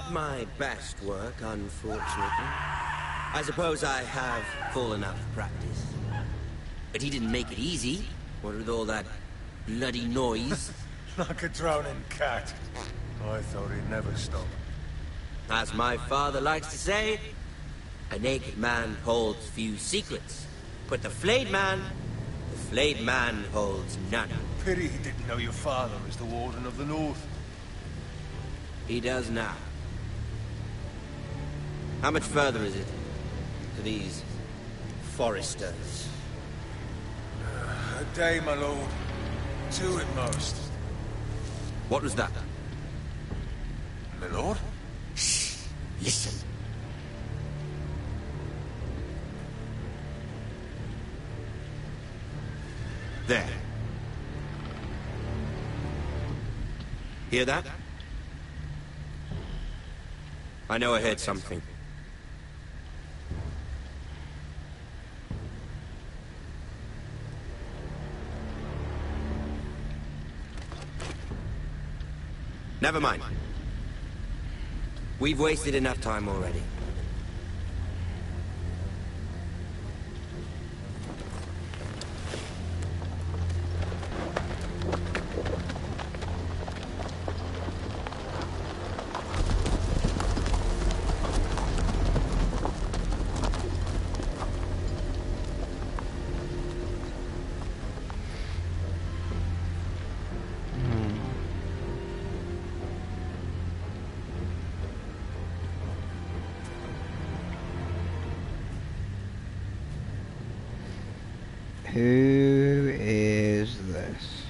Not my best work, unfortunately. I suppose I have fallen out of practice. But he didn't make it easy, what with all that bloody noise. Like a drowning cat. I thought he'd never stop. As my father likes to say, a naked man holds few secrets. But the flayed man holds none. Pity he didn't know your father was the Warden of the North. He does now. How much further is it to these foresters? A day, my lord. 2 at most. What was that? My lord? Shh! Listen. There. Hear that? I know I heard something. Never mind. We've wasted enough time already. Who is this?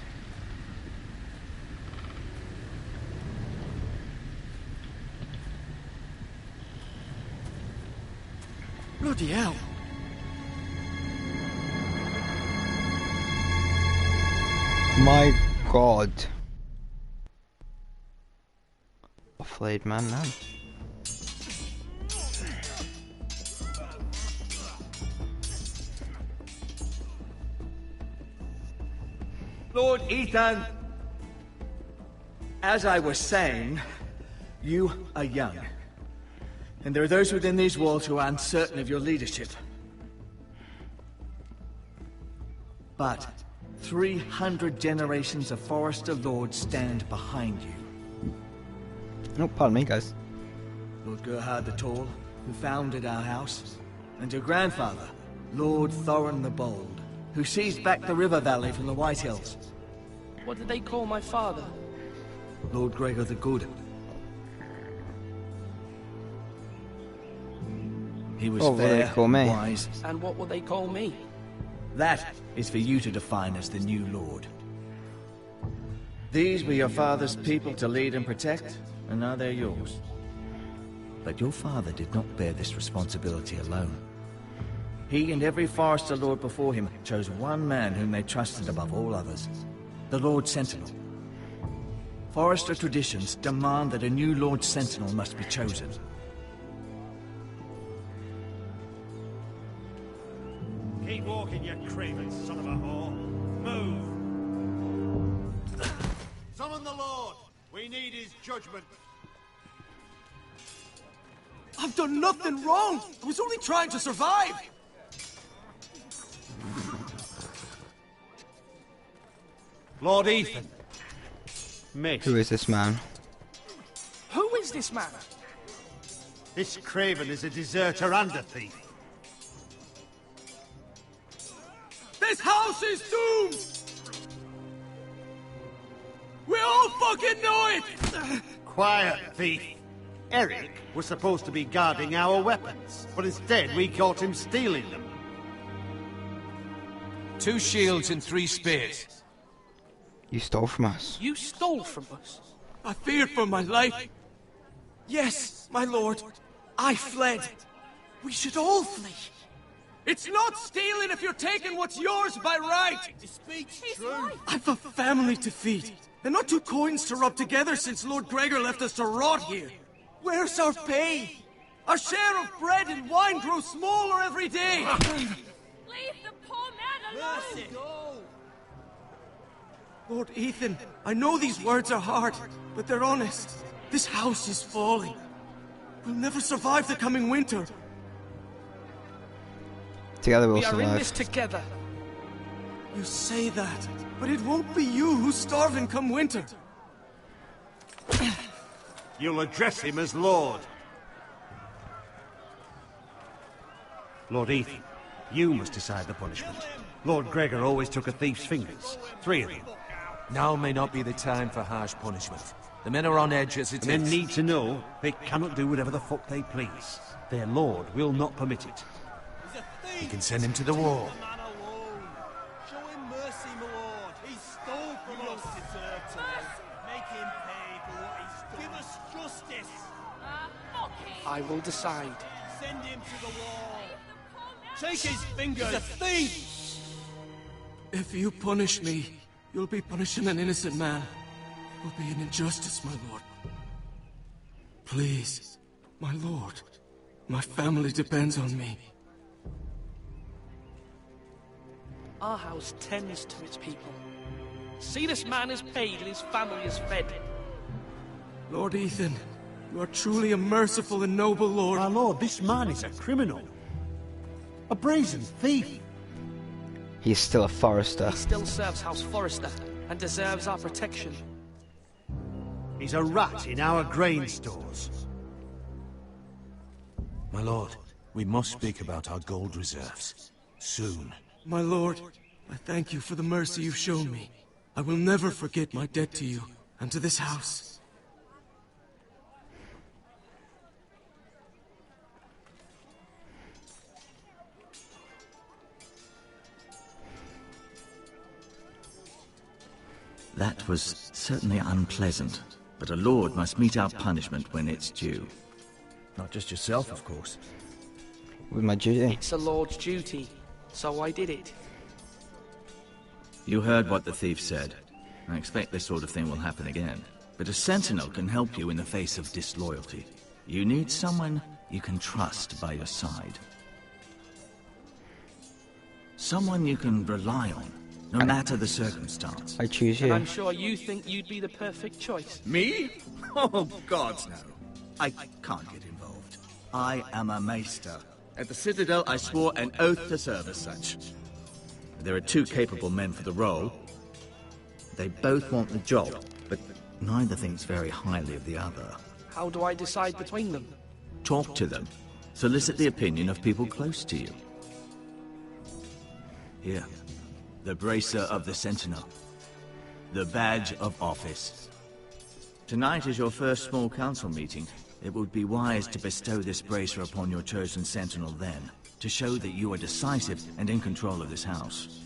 Bloody hell. My God. A flayed man now. Lord Ethan! As I was saying, you are young. And there are those within these walls who are uncertain of your leadership. But 300 generations of Forester Lords stand behind you. Oh, pardon me, guys. Lord Gerhard the Tall, who founded our house, and your grandfather, Lord Thorin the Bold, who seized back the river valley from the White Hills. What did they call my father? Lord Gregor the Good. He was What will they fair, call me? wise. And what will they call me? That is for you to define as the new Lord. These were your father's people to lead and protect, and now they're yours. But your father did not bear this responsibility alone. He and every Forester Lord before him chose one man whom they trusted above all others. The Lord Sentinel. Forester traditions demand that a new Lord Sentinel must be chosen. Keep walking, you craven son of a whore. Move! Summon the Lord! We need his judgment. I've done nothing wrong! I was only trying to survive! Lord Ethan. Mate. Who is this man? Who is this man? This craven is a deserter and a thief. This house is doomed! We all fucking know it! Quiet, thief. Eric was supposed to be guarding our weapons, but instead we caught him stealing them. 2 shields and 3 spears. You stole from us. You stole from us. I feared for my life. Yes, my lord. I fled. We should all flee. It's not stealing if you're taking what's yours by right. He speaks true. I've a family to feed, and not 2 coins to rub together since Lord Gregor left us to rot here. Where's our pay? Our share of bread and wine grows smaller every day. Leave the poor man alone! Lord Ethan, I know these words are hard, but they're honest. This house is falling. We'll never survive the coming winter. Together we'll We are in survive. this together. You say that, but it won't be you who's starving come winter. You'll address him as Lord. Lord Ethan, you must decide the punishment. Lord Gregor always took a thief's fingers. 3 of them. Now may not be the time for harsh punishment. The men are on edge as it The men is. need to know they cannot do whatever the fuck they please. Their lord will not permit it. You can send him to the wall. Show him mercy, my lord. He stole from us. Deserve to live. Make him pay for what he's done. Give us justice. I will decide. Send him to the wall. Take his fingers. He's a thief. If you punish me, you'll be punishing an innocent man. It will be an injustice, my lord. Please, my lord. My family depends on me. Our house tends to its people. See, this man is paid and his family is fed. Lord Ethan, you are truly a merciful and noble lord. My lord, this man is a criminal. A brazen thief. He's still a Forrester. He still serves House Forrester and deserves our protection. He's a rat in our grain stores. My lord, we must speak about our gold reserves. Soon. My lord, I thank you for the mercy you've shown me. I will never forget my debt to you and to this house. That was certainly unpleasant, but a lord must meet our punishment when it's due. Not just yourself, of course. With my duty. It's a lord's duty, so I did it. You heard what the thief said. I expect this sort of thing will happen again. But a sentinel can help you in the face of disloyalty. You need someone you can trust by your side. Someone you can rely on, no matter the circumstance. I choose And you. I'm sure you think you'd be the perfect choice. Me? Oh, gods, no. I can't get involved. I am a maester. At the Citadel, I swore an oath to serve as such. There are 2 capable men for the role. They both want the job, but neither thinks very highly of the other. How do I decide between them? Talk to them. Solicit the opinion of people close to you. Here. The Bracer of the Sentinel. The Badge of Office. Tonight is your first small council meeting. It would be wise to bestow this bracer upon your chosen sentinel then, to show that you are decisive and in control of this house.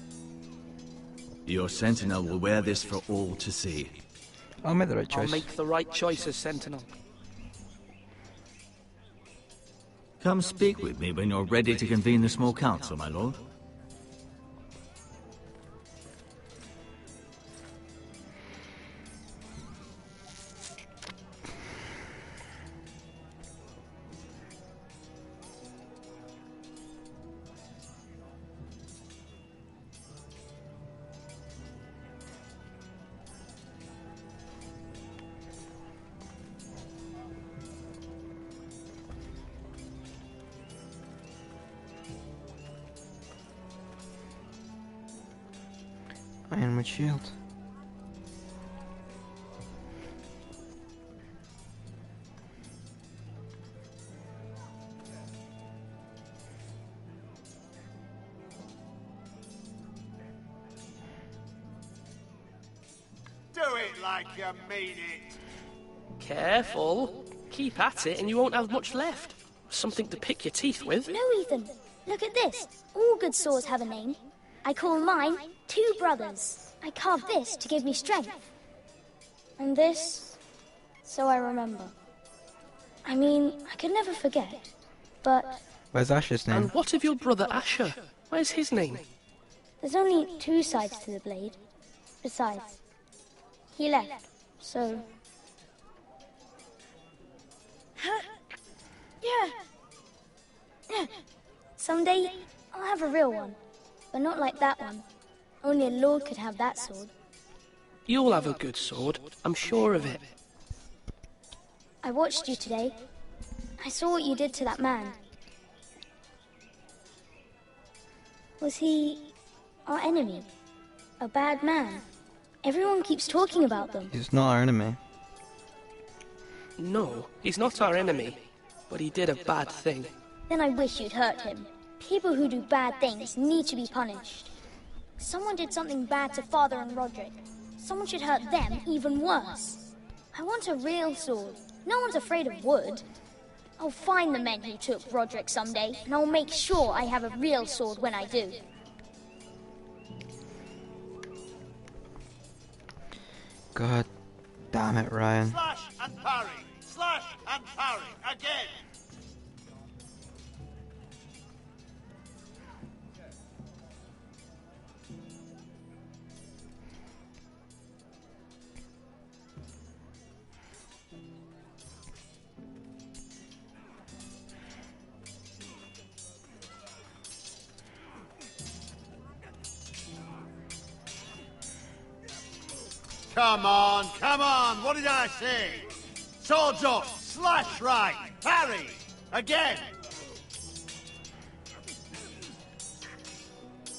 Your sentinel will wear this for all to see. I'll make the right choice. I'll make the right choice as Sentinel. Come speak with me when you're ready to convene the small council, my lord. Ironwood shield. Do it like you mean it. Careful. Keep at it and you won't have much left. Something to pick your teeth with. No, Ethan. Look at this. All good swords have a name. I call mine Two Brothers. I carved this to give me strength. And this, so I remember. I mean, I could never forget. But Where's Asher's name? And what of your brother Asher? Where's his name? there's only 2 sides to the blade. Besides, he left, so... Yeah. Someday, I'll have a real one. But not like that one. Only a lord could have that sword. You'll have a good sword. I'm sure of it. I watched you today, I saw what you did to that man. Was he our enemy? A bad man? Everyone keeps talking about them. He's not our enemy. No, he's not our enemy, but he did a bad thing. Then I wish you'd hurt him. People who do bad things need to be punished. Someone did something bad to Father and Roderick. Someone should hurt them even worse. I want a real sword. No one's afraid of wood. I'll find the men who took Roderick someday, and I'll make sure I have a real sword when I do. God damn it, Ryan. Slash and parry. Slash and parry. Again. Come on, what did I say? Swords up, slash right, parry, again.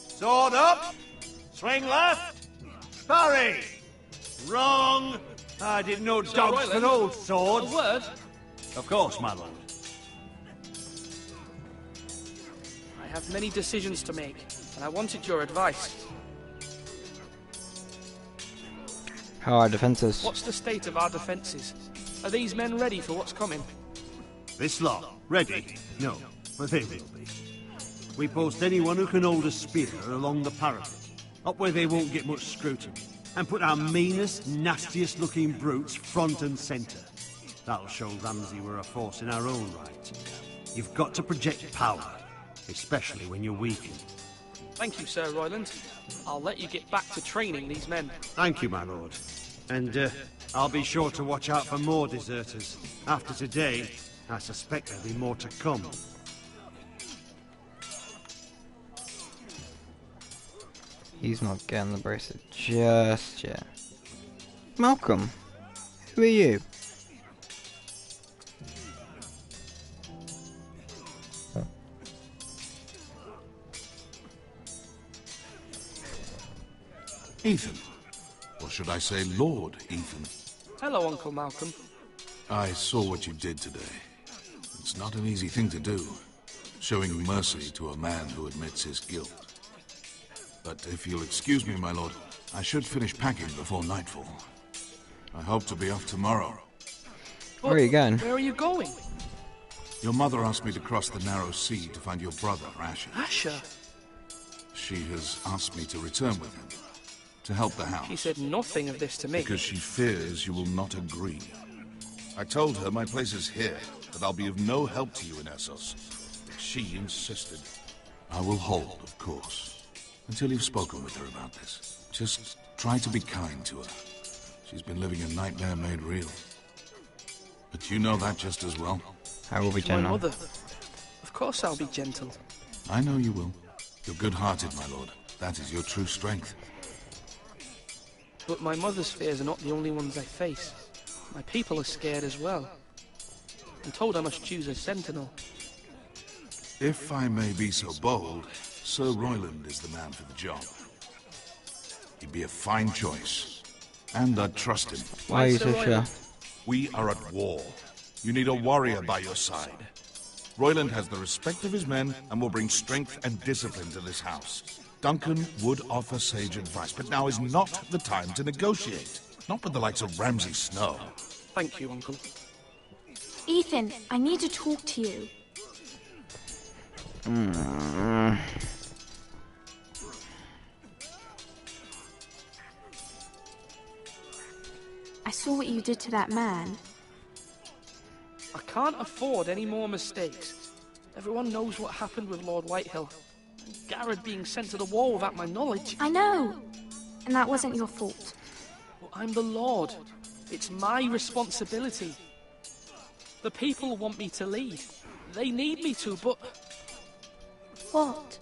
Sword up, swing left, parry. Wrong. I didn't know Sir dogs Royland, could hold swords. A word? Of course, my lord. I have many decisions to make, and I wanted your advice. How are our defences? What's the state of our defences? Are these men ready for what's coming? This lot, ready? No, but they will be. We post anyone who can hold a spear along the parapet, up where they won't get much scrutiny, and put our meanest, nastiest looking brutes front and centre. That'll show Ramsay we're a force in our own right. You've got to project power, especially when you're weakened. Thank you, Sir Royland. I'll let you get back to training these men. Thank you, my lord. And I'll be sure to watch out for more deserters. After today, I suspect there'll be more to come. He's not getting the bracelet just yet. Malcolm, who are you? Ethan. Or should I say Lord Ethan? Hello, Uncle Malcolm. I saw what you did today. It's not an easy thing to do, showing mercy to a man who admits his guilt. But if you'll excuse me, my lord, I should finish packing before nightfall. I hope to be off tomorrow. Where are you going? Where are you going? Your mother asked me to cross the narrow sea to find your brother, Asher. Asher? She has asked me to return with him, to help the house. She said nothing of this to me. Because she fears you will not agree. I told her my place is here, that I'll be of no help to you in Essos. But she insisted. I will hold, of course, until you've spoken with her about this. Just try to be kind to her. She's been living a nightmare made real. But you know that just as well. I will be My gentle. mother. Of course I'll be gentle. I know you will. You're good-hearted, my lord. That is your true strength. But my mother's fears are not the only ones I face. My people are scared as well. I'm told I must choose a sentinel. If I may be so bold, Sir Royland is the man for the job. He'd be a fine choice. And I'd trust him. Why are you so sure? We are at war. You need a warrior by your side. Royland has the respect of his men and will bring strength and discipline to this house. Duncan would offer sage advice, but now is not the time to negotiate. Not with the likes of Ramsay Snow. Thank you, Uncle. Ethan, I need to talk to you. I saw what you did to that man. I can't afford any more mistakes. Everyone knows what happened with Lord Whitehill. And Garrett being sent to the war without my knowledge. I know. And that wasn't your fault. Well, I'm the Lord. It's my responsibility. The people want me to lead. They need me to, but... What?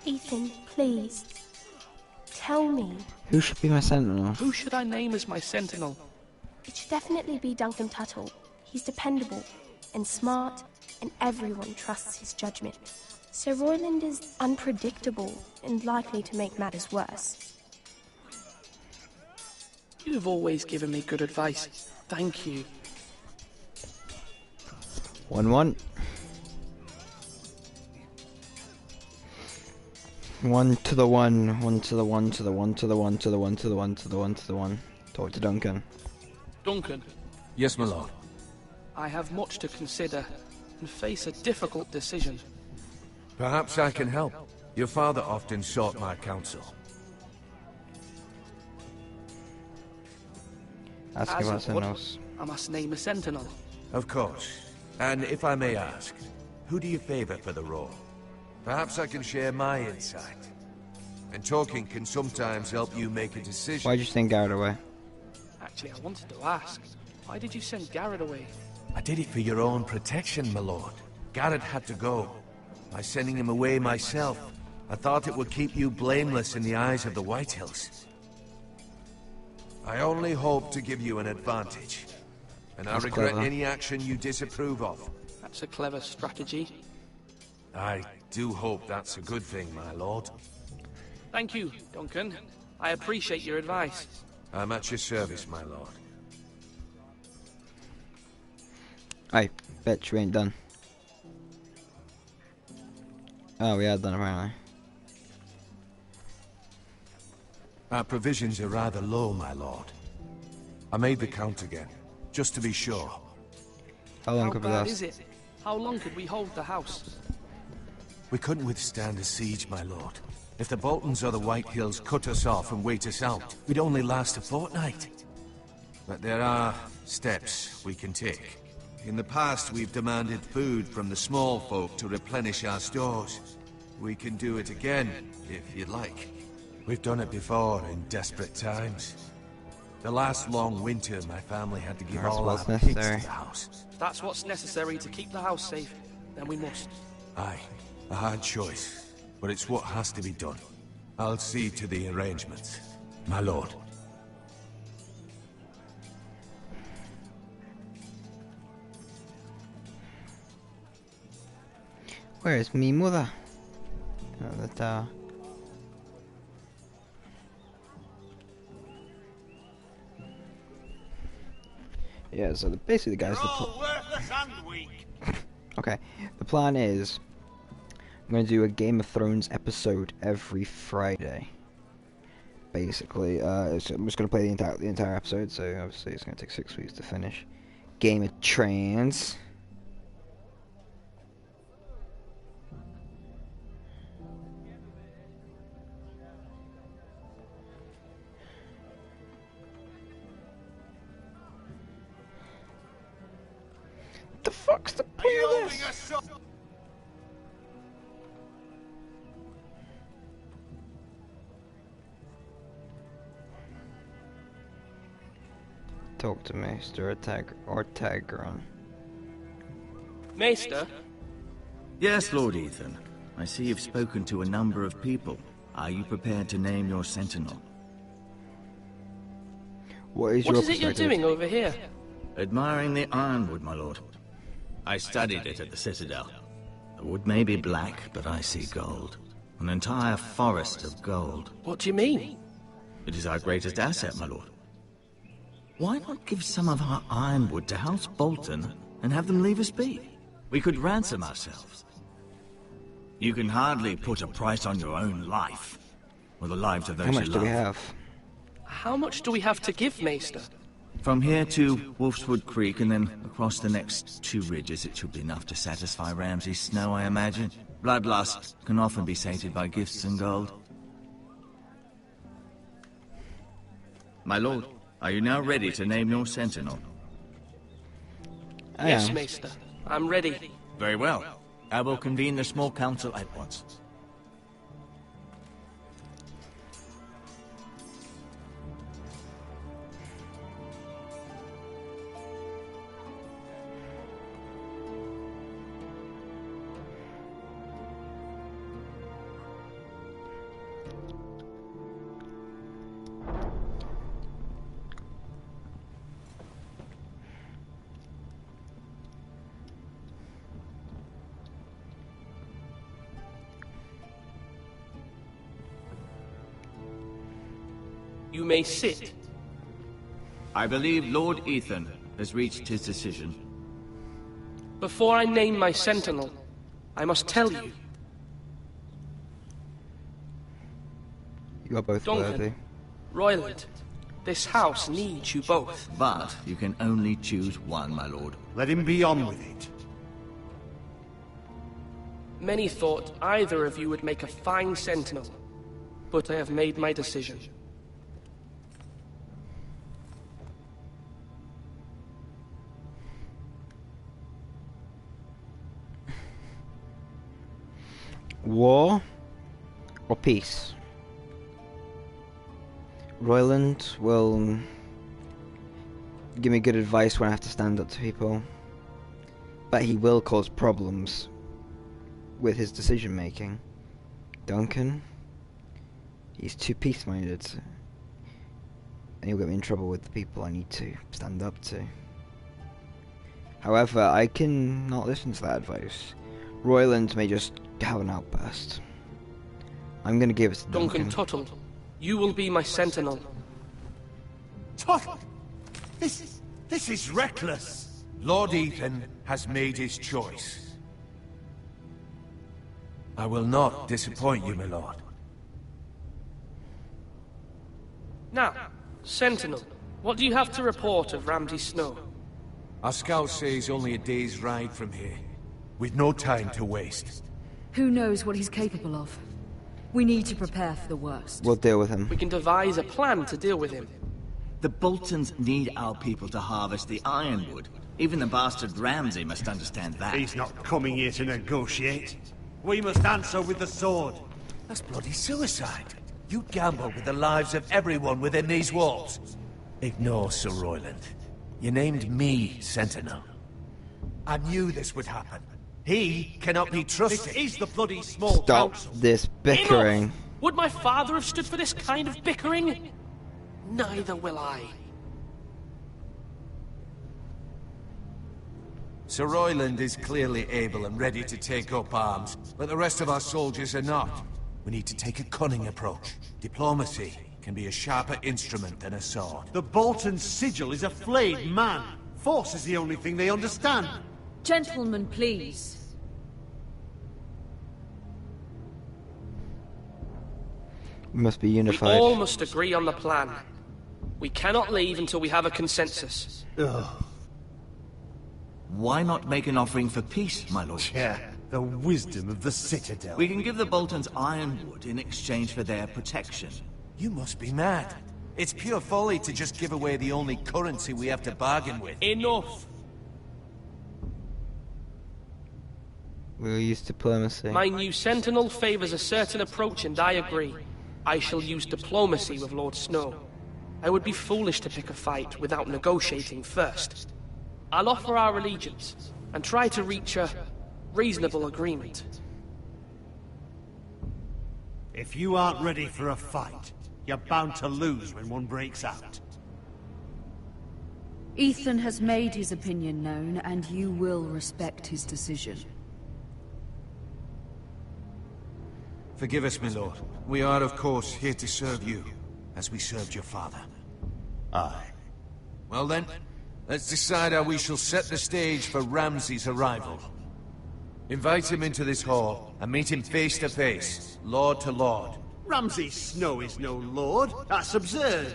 Ethan, please. Tell me. Who should be my sentinel? Who should I name as my sentinel? It should definitely be Duncan Tuttle. He's dependable and smart, and everyone trusts his judgment. Sir Royland is unpredictable and likely to make matters worse. You've always given me good advice. Thank you. 1-1. 1 to the 1, 1 to the 1 to the 1 to the 1 to the 1 to the 1 to the 1 to the 1. Talk to Duncan. Duncan. Yes, my lord. I have much to consider and face a difficult decision. Perhaps I can help. Your father often sought my counsel. Ask As about I something would, else. I must name a sentinel. Of course. And if I may ask, who do you favor for the role? Perhaps I can share my insight. And talking can sometimes help you make a decision. Why'd you send Garrett away? Actually, I wanted to ask, why did you send Garrett away? I did it for your own protection, my lord. Garrett had to go. By sending him away myself, I thought it would keep you blameless in the eyes of the Whitehills. I only hope to give you an advantage. And I regret clever. any action you disapprove of. That's a clever strategy. I do hope that's a good thing, my lord. Thank you, Duncan. I appreciate your advice. I'm at your service, my lord. I bet you ain't done. Oh, we are done apparently. Our provisions are rather low, my lord. I made the count again, just to be sure. How long How could we bad last? is it? How long could we hold the house? We couldn't withstand a siege, my lord. If the Boltons or the Whitehills cut us off and wait us out, we'd only last a fortnight. But there are steps we can take. In the past, we've demanded food from the small folk to replenish our stores. We can do it again, if you'd like. We've done it before in desperate times. The last long winter, my family had to give That's all our what's pigs to necessary. the house. If that's what's necessary to keep the house safe, then we must. Aye, a hard choice, but it's what has to be done. I'll see to the arrangements, my lord. Where is me mother? Oh, the tower. Yeah, so basically the guys. Worthless and weak. Okay, the plan is I'm going to do a Game of Thrones episode every Friday. Basically, I'm just going to play the entire episode. So obviously it's going to take 6 weeks to finish. Game of Thrones. The fuck's the point of this? Talk to Maester Ortagron. Maester? Yes, Lord Ethan. I see you've spoken to a number of people. Are you prepared to name your sentinel? What is What your is it you're perspective? doing over here? Admiring the ironwood, my lord. I studied it at the Citadel. The wood may be black, but I see gold. An entire forest of gold. What do you mean? It is our greatest asset, my lord. Why not give some of our ironwood to House Bolton and have them leave us be? We could ransom ourselves. You can hardly put a price on your own life, or the lives of those How you much love. do we have? How much do we have to give, Maester? From here to Wolfswood Creek and then across the next 2 ridges, it should be enough to satisfy Ramsay Snow, I imagine. Bloodlust can often be sated by gifts and gold. My lord, are you now ready to name your sentinel? Yes, Maester. I'm ready. Very well. I will convene the small council at once. You may sit. I believe Lord Ethan has reached his decision. Before I name my sentinel, I must tell you. You are both Duncan, worthy. Royland, this house needs you both. But you can only choose one, my lord. Let him be on with it. Many thought either of you would make a fine sentinel, but I have made my decision. War or peace? Royland will give me good advice when I have to stand up to people, but he will cause problems with his decision making. Duncan, he's too peace-minded, and he'll get me in trouble with the people I need to stand up to. However, I can not listen to that advice. Royland may just have an outburst. I'm gonna give it to Duncan. Tuttle, you will be my sentinel. Tuttle! This is reckless! Lord Ethan has made his choice. I will not disappoint you, my lord. Now, sentinel, what do you have to report of Ramsay Snow? Our scouts say he's only a day's ride from here, with no time to waste. Who knows what he's capable of? We need to prepare for the worst. We'll deal with him. We can devise a plan to deal with him. The Boltons need our people to harvest the ironwood. Even the bastard Ramsay must understand that. He's not coming here to negotiate. We must answer with the sword. That's bloody suicide. You gamble with the lives of everyone within these walls. Ignore Sir Royland. You named me Sentinel. I knew this would happen. He cannot be trusted. This is the bloody small Stop council. this bickering. Enough! Would my father have stood for this kind of bickering? Neither will I. Sir Royland is clearly able and ready to take up arms, but the rest of our soldiers are not. We need to take a cunning approach. Diplomacy can be a sharper instrument than a sword. The Bolton sigil is a flayed man. Force is the only thing they understand. Gentlemen, please. We must be We unified. all must agree on the plan. We cannot leave until we have a consensus. Ugh. Why not make an offering for peace, my lord? Yeah, the wisdom of the Citadel. We can give the Boltons ironwood in exchange for their protection. You must be mad. It's pure folly to just give away the only currency we have to bargain with. Enough! We'll use diplomacy. My new sentinel favors a certain approach, and I agree. I shall use diplomacy with Lord Snow. I would be foolish to pick a fight without negotiating first. I'll offer our allegiance, and try to reach a reasonable agreement. If you aren't ready for a fight, you're bound to lose when one breaks out. Ethan has made his opinion known, and you will respect his decision. Forgive us, my lord. We are, of course, here to serve you, as we served your father. Aye. Well then, let's decide how we shall set the stage for Ramsay's arrival. Invite him into this hall, and meet him face to face, lord to lord. Ramsay Snow is no lord. That's absurd.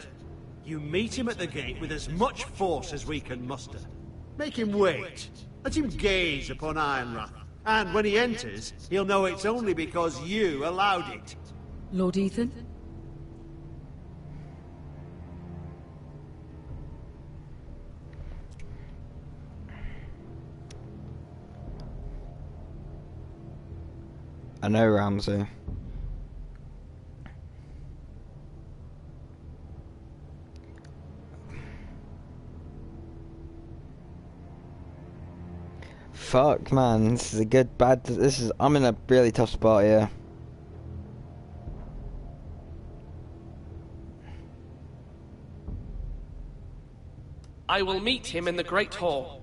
You meet him at the gate with as much force as we can muster. Make him wait. Let him gaze upon Ironrath. And when he enters, he'll know it's only because you allowed it. Lord Ethan? I know Ramsay. Fuck, man, this is a good, bad, I'm in a really tough spot here. I will meet him in the Great Hall.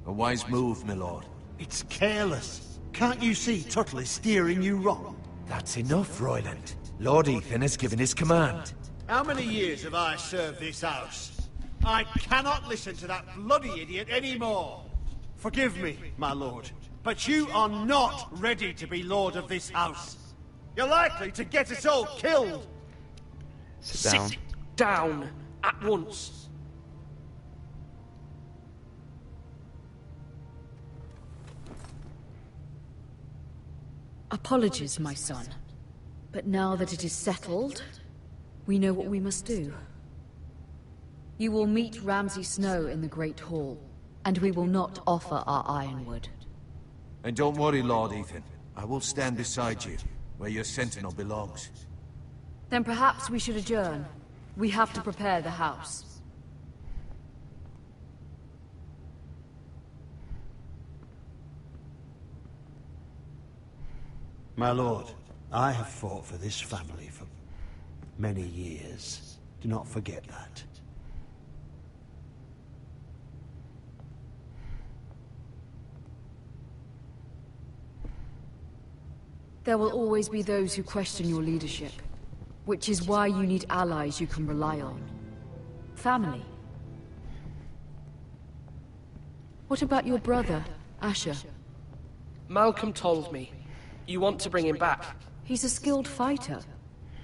A wise move, my lord. It's careless. Can't you see Tuttle is steering you wrong? That's enough, Royland. Lord Ethan has given his command. How many years have I served this house? I cannot listen to that bloody idiot anymore. Forgive me, my lord, but you are not ready to be lord of this house. You're likely to get us all killed. Sit down at once. Apologies, my son. But now that it is settled, we know what we must do. You will meet Ramsay Snow in the Great Hall, and we will not offer our ironwood. And don't worry, Lord Ethan. I will stand beside you, where your sentinel belongs. Then perhaps we should adjourn. We have to prepare the house. My lord, I have fought for this family for many years. Do not forget that. There will always be those who question your leadership, which is why you need allies you can rely on. Family. What about your brother, Asher? Malcolm told me. You want to bring him back? He's a skilled fighter.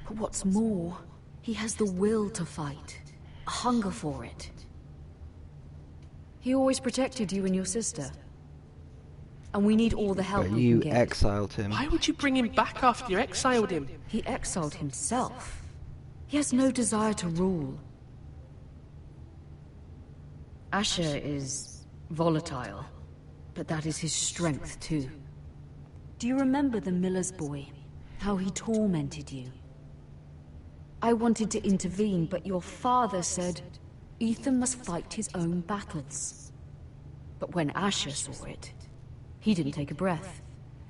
But what's more, he has the will to fight. A hunger for it. He always protected you and your sister. And we need all the help But we you can get. exiled him. Why would you bring him back after you exiled him? He exiled himself. He has no desire to rule. Asher is volatile, but that is his strength too. Do you remember the miller's boy? How he tormented you? I wanted to intervene, but your father said Ethan must fight his own battles. But when Asher saw it, he didn't take a breath.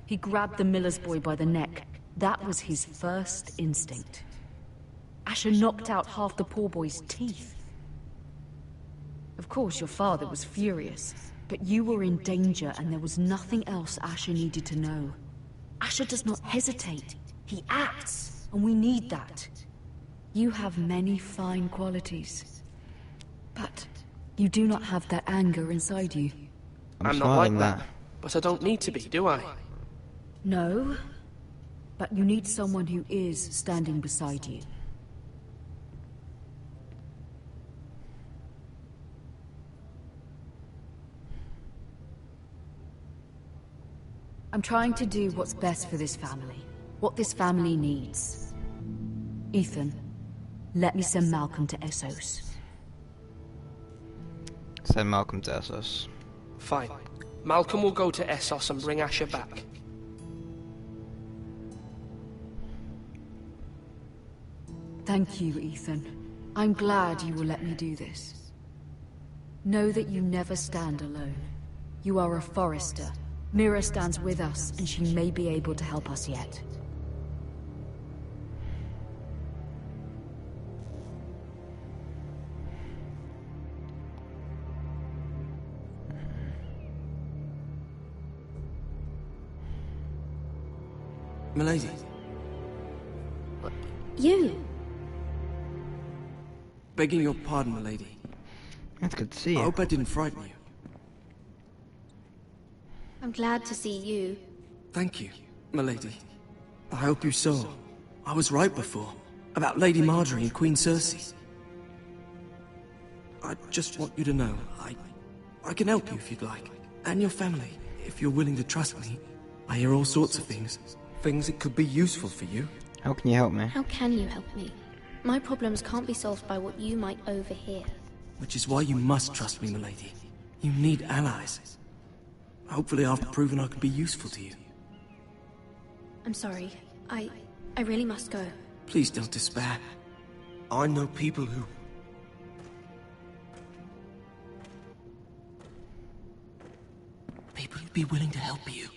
He grabbed the miller's boy by the neck. That was his first instinct. Asher knocked out half the poor boy's teeth. Of course, your father was furious, but you were in danger and there was nothing else Asher needed to know. Asher does not hesitate. He acts, and we need that. You have many fine qualities. But you do not have that anger inside you. I'm not like that. But I don't need to be, do I? No, but you need someone who is standing beside you. I'm trying to do what's best for this family. What this family needs. Ethan, let me send Malcolm to Essos. Send Malcolm to Essos. Fine. Malcolm will go to Essos and bring Asher back. Thank you, Ethan. I'm glad you will let me do this. Know that you never stand alone. You are a Forrester. Mira stands with us, and she may be able to help us yet. Milady. You? Begging your pardon, milady. That's good to see you. I hope I didn't frighten you. I'm glad to see you. Thank you, milady. I hope you saw. I was right before. About Lady Marjorie and Queen Cersei. I just want you to know, I can help you if you'd like. And your family, if you're willing to trust me. I hear all sorts of things. Things that could be useful for you. How can you help me? How can you help me? My problems can't be solved by what you might overhear. Which is why you must trust me, milady. You need allies. Hopefully I've proven I can be useful to you. I'm sorry. I really must go. Please don't despair. I know people who... People who'd be willing to help you.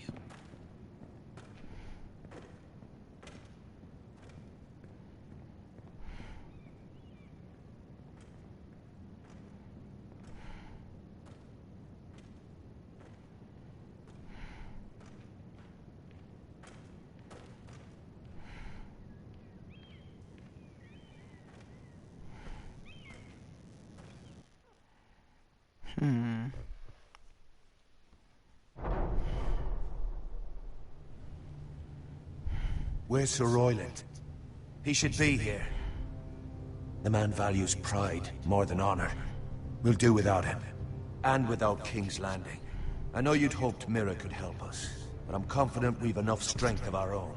Where's Sir Royland? He should be here. The man values pride more than honor. We'll do without him. And without King's Landing. I know you'd hoped Mira could help us, but I'm confident we've enough strength of our own.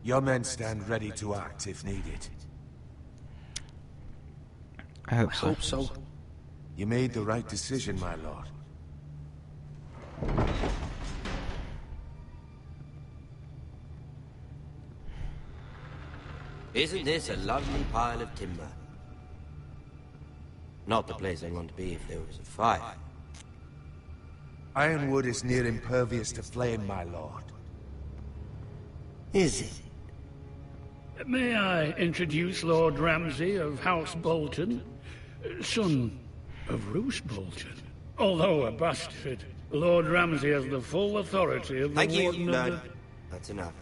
Your men stand ready to act if needed. I hope so. You made the right decision, my lord. Isn't this a lovely pile of timber? Not the place I'd want to be if there was a fire. Ironwood is near impervious to flame, my lord. Is it? May I introduce Lord Ramsay of House Bolton, son of Roose Bolton? Although a bastard, Lord Ramsay has the full authority of the Thank you, Warden of no. the... That's enough.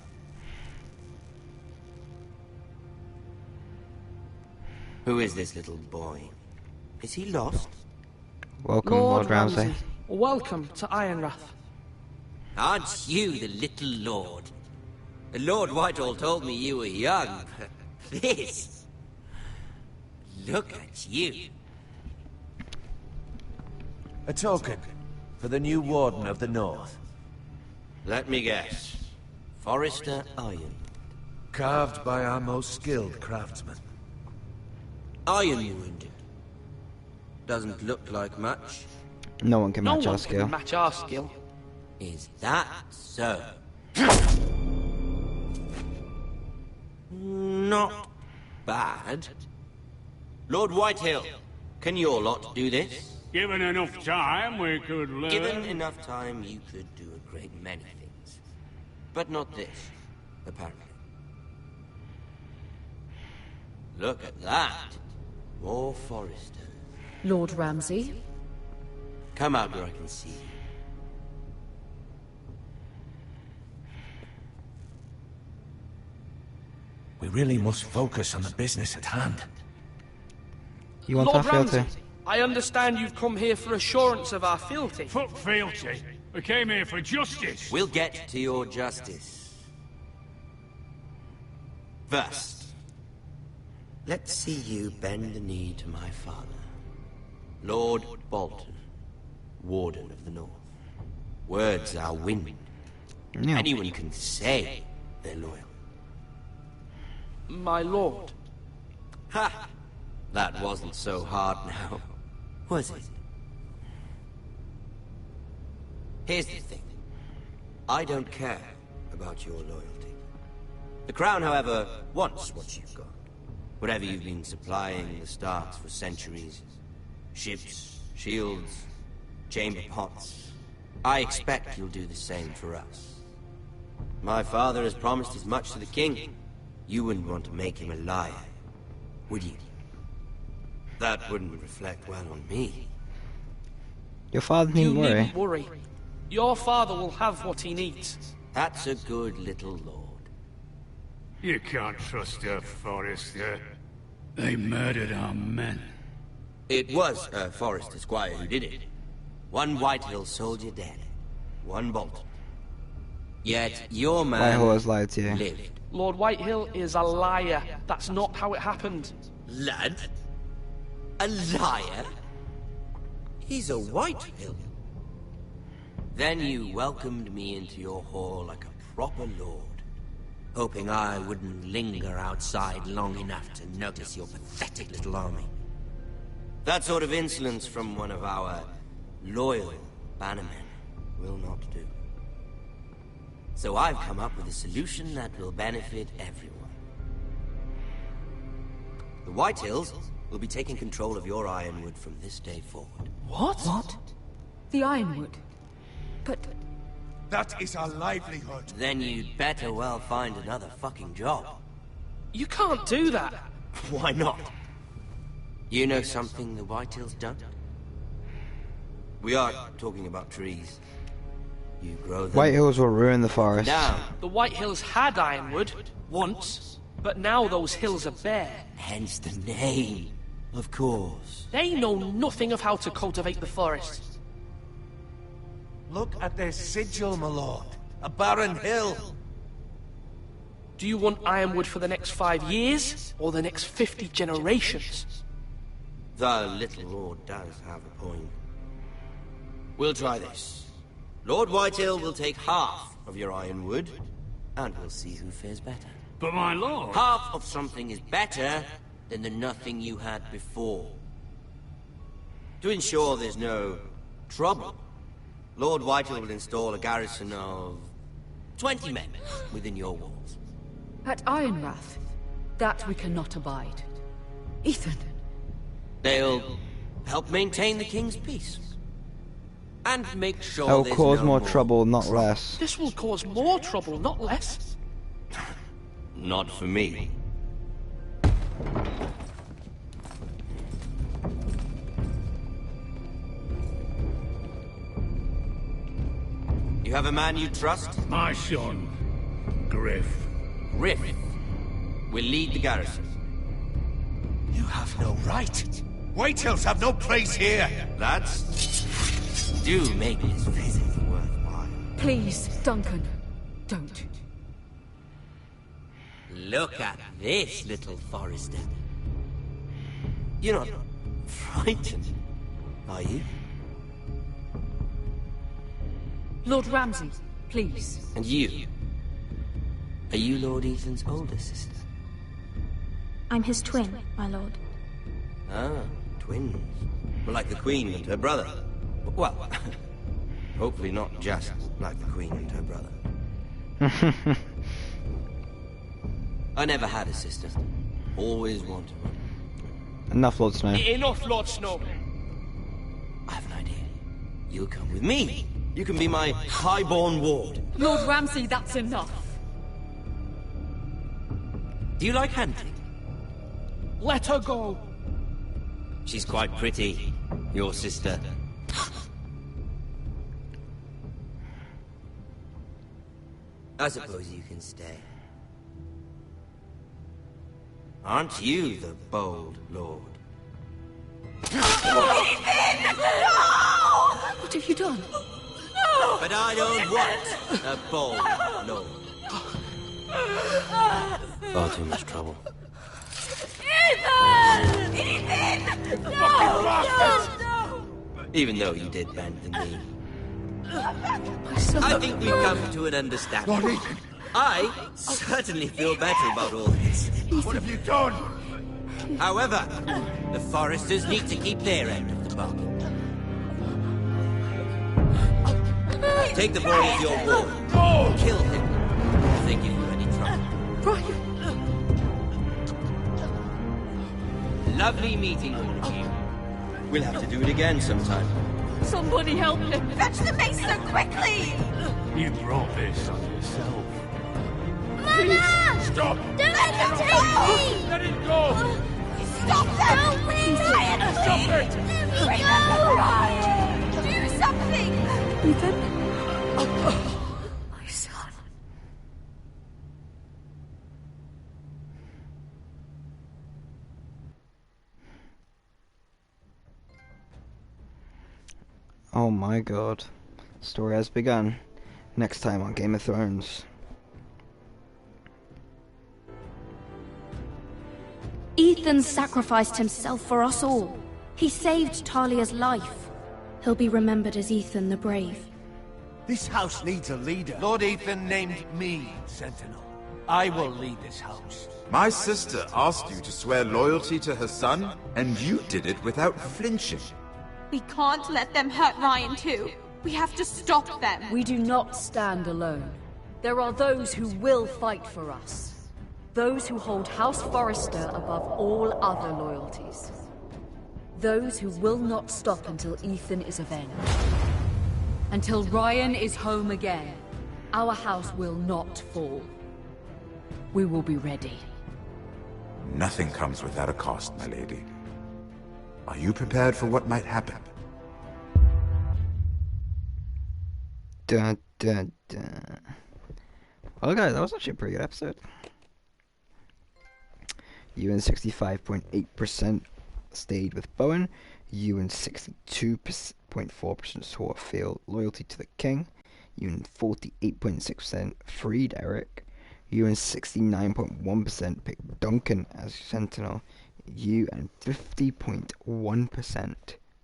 Who is this little boy? Is he lost? Welcome, Lord Ramsay. Welcome to Ironrath. Aren't you the little lord? Lord Whitehall told me you were young, but this... Look at you. A token for the new Warden of the North. Let me guess. Forrester Iron. Carved by our most skilled craftsmen. Ironwood. Doesn't look like much. No one can match No our one skill. can match our skill. Is that so? Not bad. Lord Whitehill, can your lot do this? Given enough time, we could learn... Given enough time, you could do a great many things. But not this, apparently. Look at that. More Forrester. Lord Ramsay? Come out where I can see you. We really must focus on the business at hand. You want Lord our Ramsay, fealty? I understand you've come here for assurance of our fealty. Fuck fealty. We came here for justice. We'll get to your justice. First, let's see you bend the knee to my father, Lord Bolton, Warden of the North. Words are wind. Yeah. Anyone can say they're loyal. My lord. Ha! That wasn't so hard now, was it? Here's the thing. I don't care about your loyalty. The Crown, however, wants what you've got. Whatever you've been supplying the Starks for centuries. Ships, shields, chamber pots. I expect you'll do the same for us. My father has promised as much to the King. You wouldn't want to make him a liar, would you? That wouldn't reflect well on me. Your father You needn't worry. needn't worry. Your father will have what he needs. That's a good little lord. You can't trust her, Forrester. They murdered our men. It was Forrester Squire who did it. One Whitehill soldier dead. One Bolton. Yet your man Whitehill has lied to you. lived. Lord Whitehill is a liar. That's not how it happened. Lad? A liar? He's a Whitehill. Then you welcomed me into your hall like a proper lord, hoping I wouldn't linger outside long enough to notice your pathetic little army. That sort of insolence from one of our loyal bannermen will not do. So I've come up with a solution that will benefit everyone. The Whitehills will be taking control of your Ironwood from this day forward. What? The Ironwood? But... That is our livelihood. Then you'd better well find another fucking job. You can't do that. Why not? You know something the Whitehill's done? We are talking about trees. You grow them. Whitehills will ruin the forest. Now, The Whitehills had Ironwood, once, but now those hills are bare. hence the name. Of course. They know nothing of how to cultivate the forest. Look at their sigil, my lord. A barren hill. Do you want Ironwood for the next 5 years, or the next 50 generations? The little lord does have a point. We'll try this. Lord Whitehill will take half of your Ironwood, and we'll see who fares better. But my lord... Half of something is better than the nothing you had before. To ensure there's no trouble, Lord Whitehill will install a garrison of 20 men within your walls. At Ironrath, that we cannot abide. Ethan. They'll help maintain the king's peace. And make sure That will there's cause no more trouble, not less. This will cause more trouble, not less. Not for me. You have a man you trust? My son, Griff. Griff will lead the garrison. You have no right. Whitehills have no place here. Lads, do make this visit worthwhile. Please, Duncan, don't. Look at this, little Forrester. You're not frightened, are you? Lord Ramsay, please. And you? Are you Lord Ethan's older sister? I'm his twin, my lord. Ah, twins. Well, like the Queen and her brother. Well, hopefully not just like the Queen and her brother. I never had a sister. Always wanted one. Enough, Lord Snow. Enough, Lord Snow. I have an idea. You'll come with me. You can be my highborn ward. Lord Ramsay, that's enough. Do you like hunting? Let her go. She's quite pretty, your sister. I suppose you can stay. Aren't you the bold lord? What have you done? But I don't want a bold lord. Far too much trouble. Ethan! Ethan! No! Even though you did bend the knee. I think we've come to an understanding. Lord Ethan! I certainly feel better about all this. What have you done? However, the Foresters need to keep their end of the bargain. Take the boy as your ward. Kill him if they give you any trouble. Brian! Lovely meeting all of you. We'll have to do it again sometime. Somebody help him! Fetch the mason quickly! You brought this on yourself. Mama! Stop! Don't let them take me! Let it go! Stop them! No, please! Ryan, Stop it! Let me go! Ryan! Do something! Ethan? My son. Oh my god. Story has begun. Next time on Game of Thrones. Ethan sacrificed himself for us all. He saved Talia's life. He'll be remembered as Ethan the Brave. This house needs a leader. Lord Ethan named me Sentinel. I will lead this house. My sister asked you to swear loyalty to her son, and you did it without flinching. We can't let them hurt Ryan too. We have to stop them. We do not stand alone. There are those who will fight for us. Those who hold House Forrester above all other loyalties. Those who will not stop until Ethan is avenged. Until Ryan is home again, our house will not fall. We will be ready. Nothing comes without a cost, my lady. Are you prepared for what might happen? Dun dun dun. Well guys, that was actually a pretty good episode. Even 65.8% stayed with Bowen. Ewan 62.4% swore feel loyalty to the king. Ewan 48.6% freed Eric. Ewan 69.1% picked Duncan as sentinel. You and 50.1%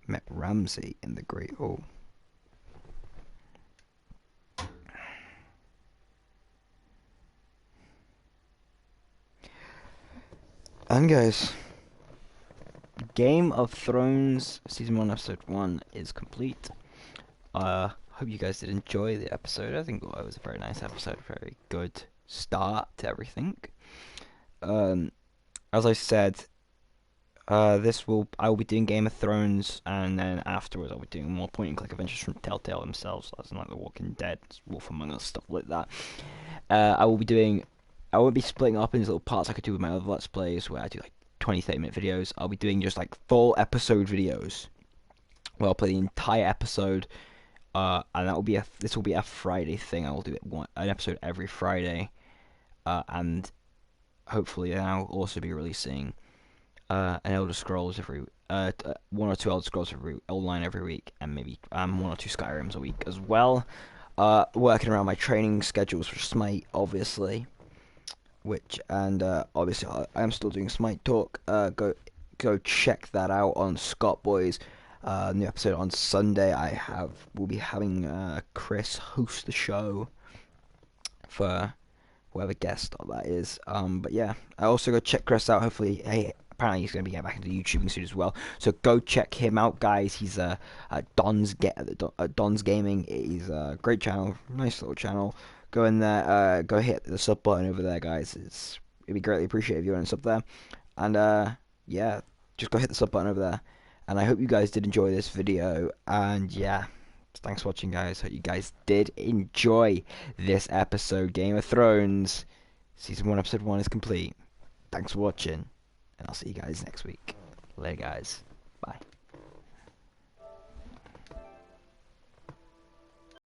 met Ramsay in the Great Hall. And guys, Game of Thrones Season 1 Episode 1 is complete. Hope you guys did enjoy the episode. I think it was a very nice episode, very good start to everything. As I said, I will be doing Game of Thrones, and then afterwards I'll be doing more point and click adventures from Telltale themselves, as in like The Walking Dead, Wolf Among Us, stuff like that. I won't be splitting up into little parts like I do with my other Let's Plays, where I do like 20-30 minute videos. I'll be doing just like full episode videos, where I'll play the entire episode, and this will be a Friday thing. I will do an episode every Friday, and hopefully I'll also be releasing an Elder Scrolls one or two Elder Scrolls online every week, and maybe 1 or 2 Skyrims a week as well. Working around my training schedules for Smite, obviously. Obviously I am still doing Smite Talk. Go check that out on Scott Boys. New episode on Sunday. We'll be having Chris host the show for whoever guest that is. But yeah, I also go check Chris out. Hopefully, apparently he's going to be getting back into YouTubing soon as well. So go check him out, guys. He's at Don's Gaming. He's a great channel, nice little channel. Go in there, go hit the sub button over there, guys. It'd be greatly appreciated if you want to sub there. And yeah, just go hit the sub button over there. And I hope you guys did enjoy this video. And yeah, thanks for watching, guys. Hope you guys did enjoy this episode. Game of Thrones Season 1 Episode 1 is complete. Thanks for watching, and I'll see you guys next week. Later, guys. Bye.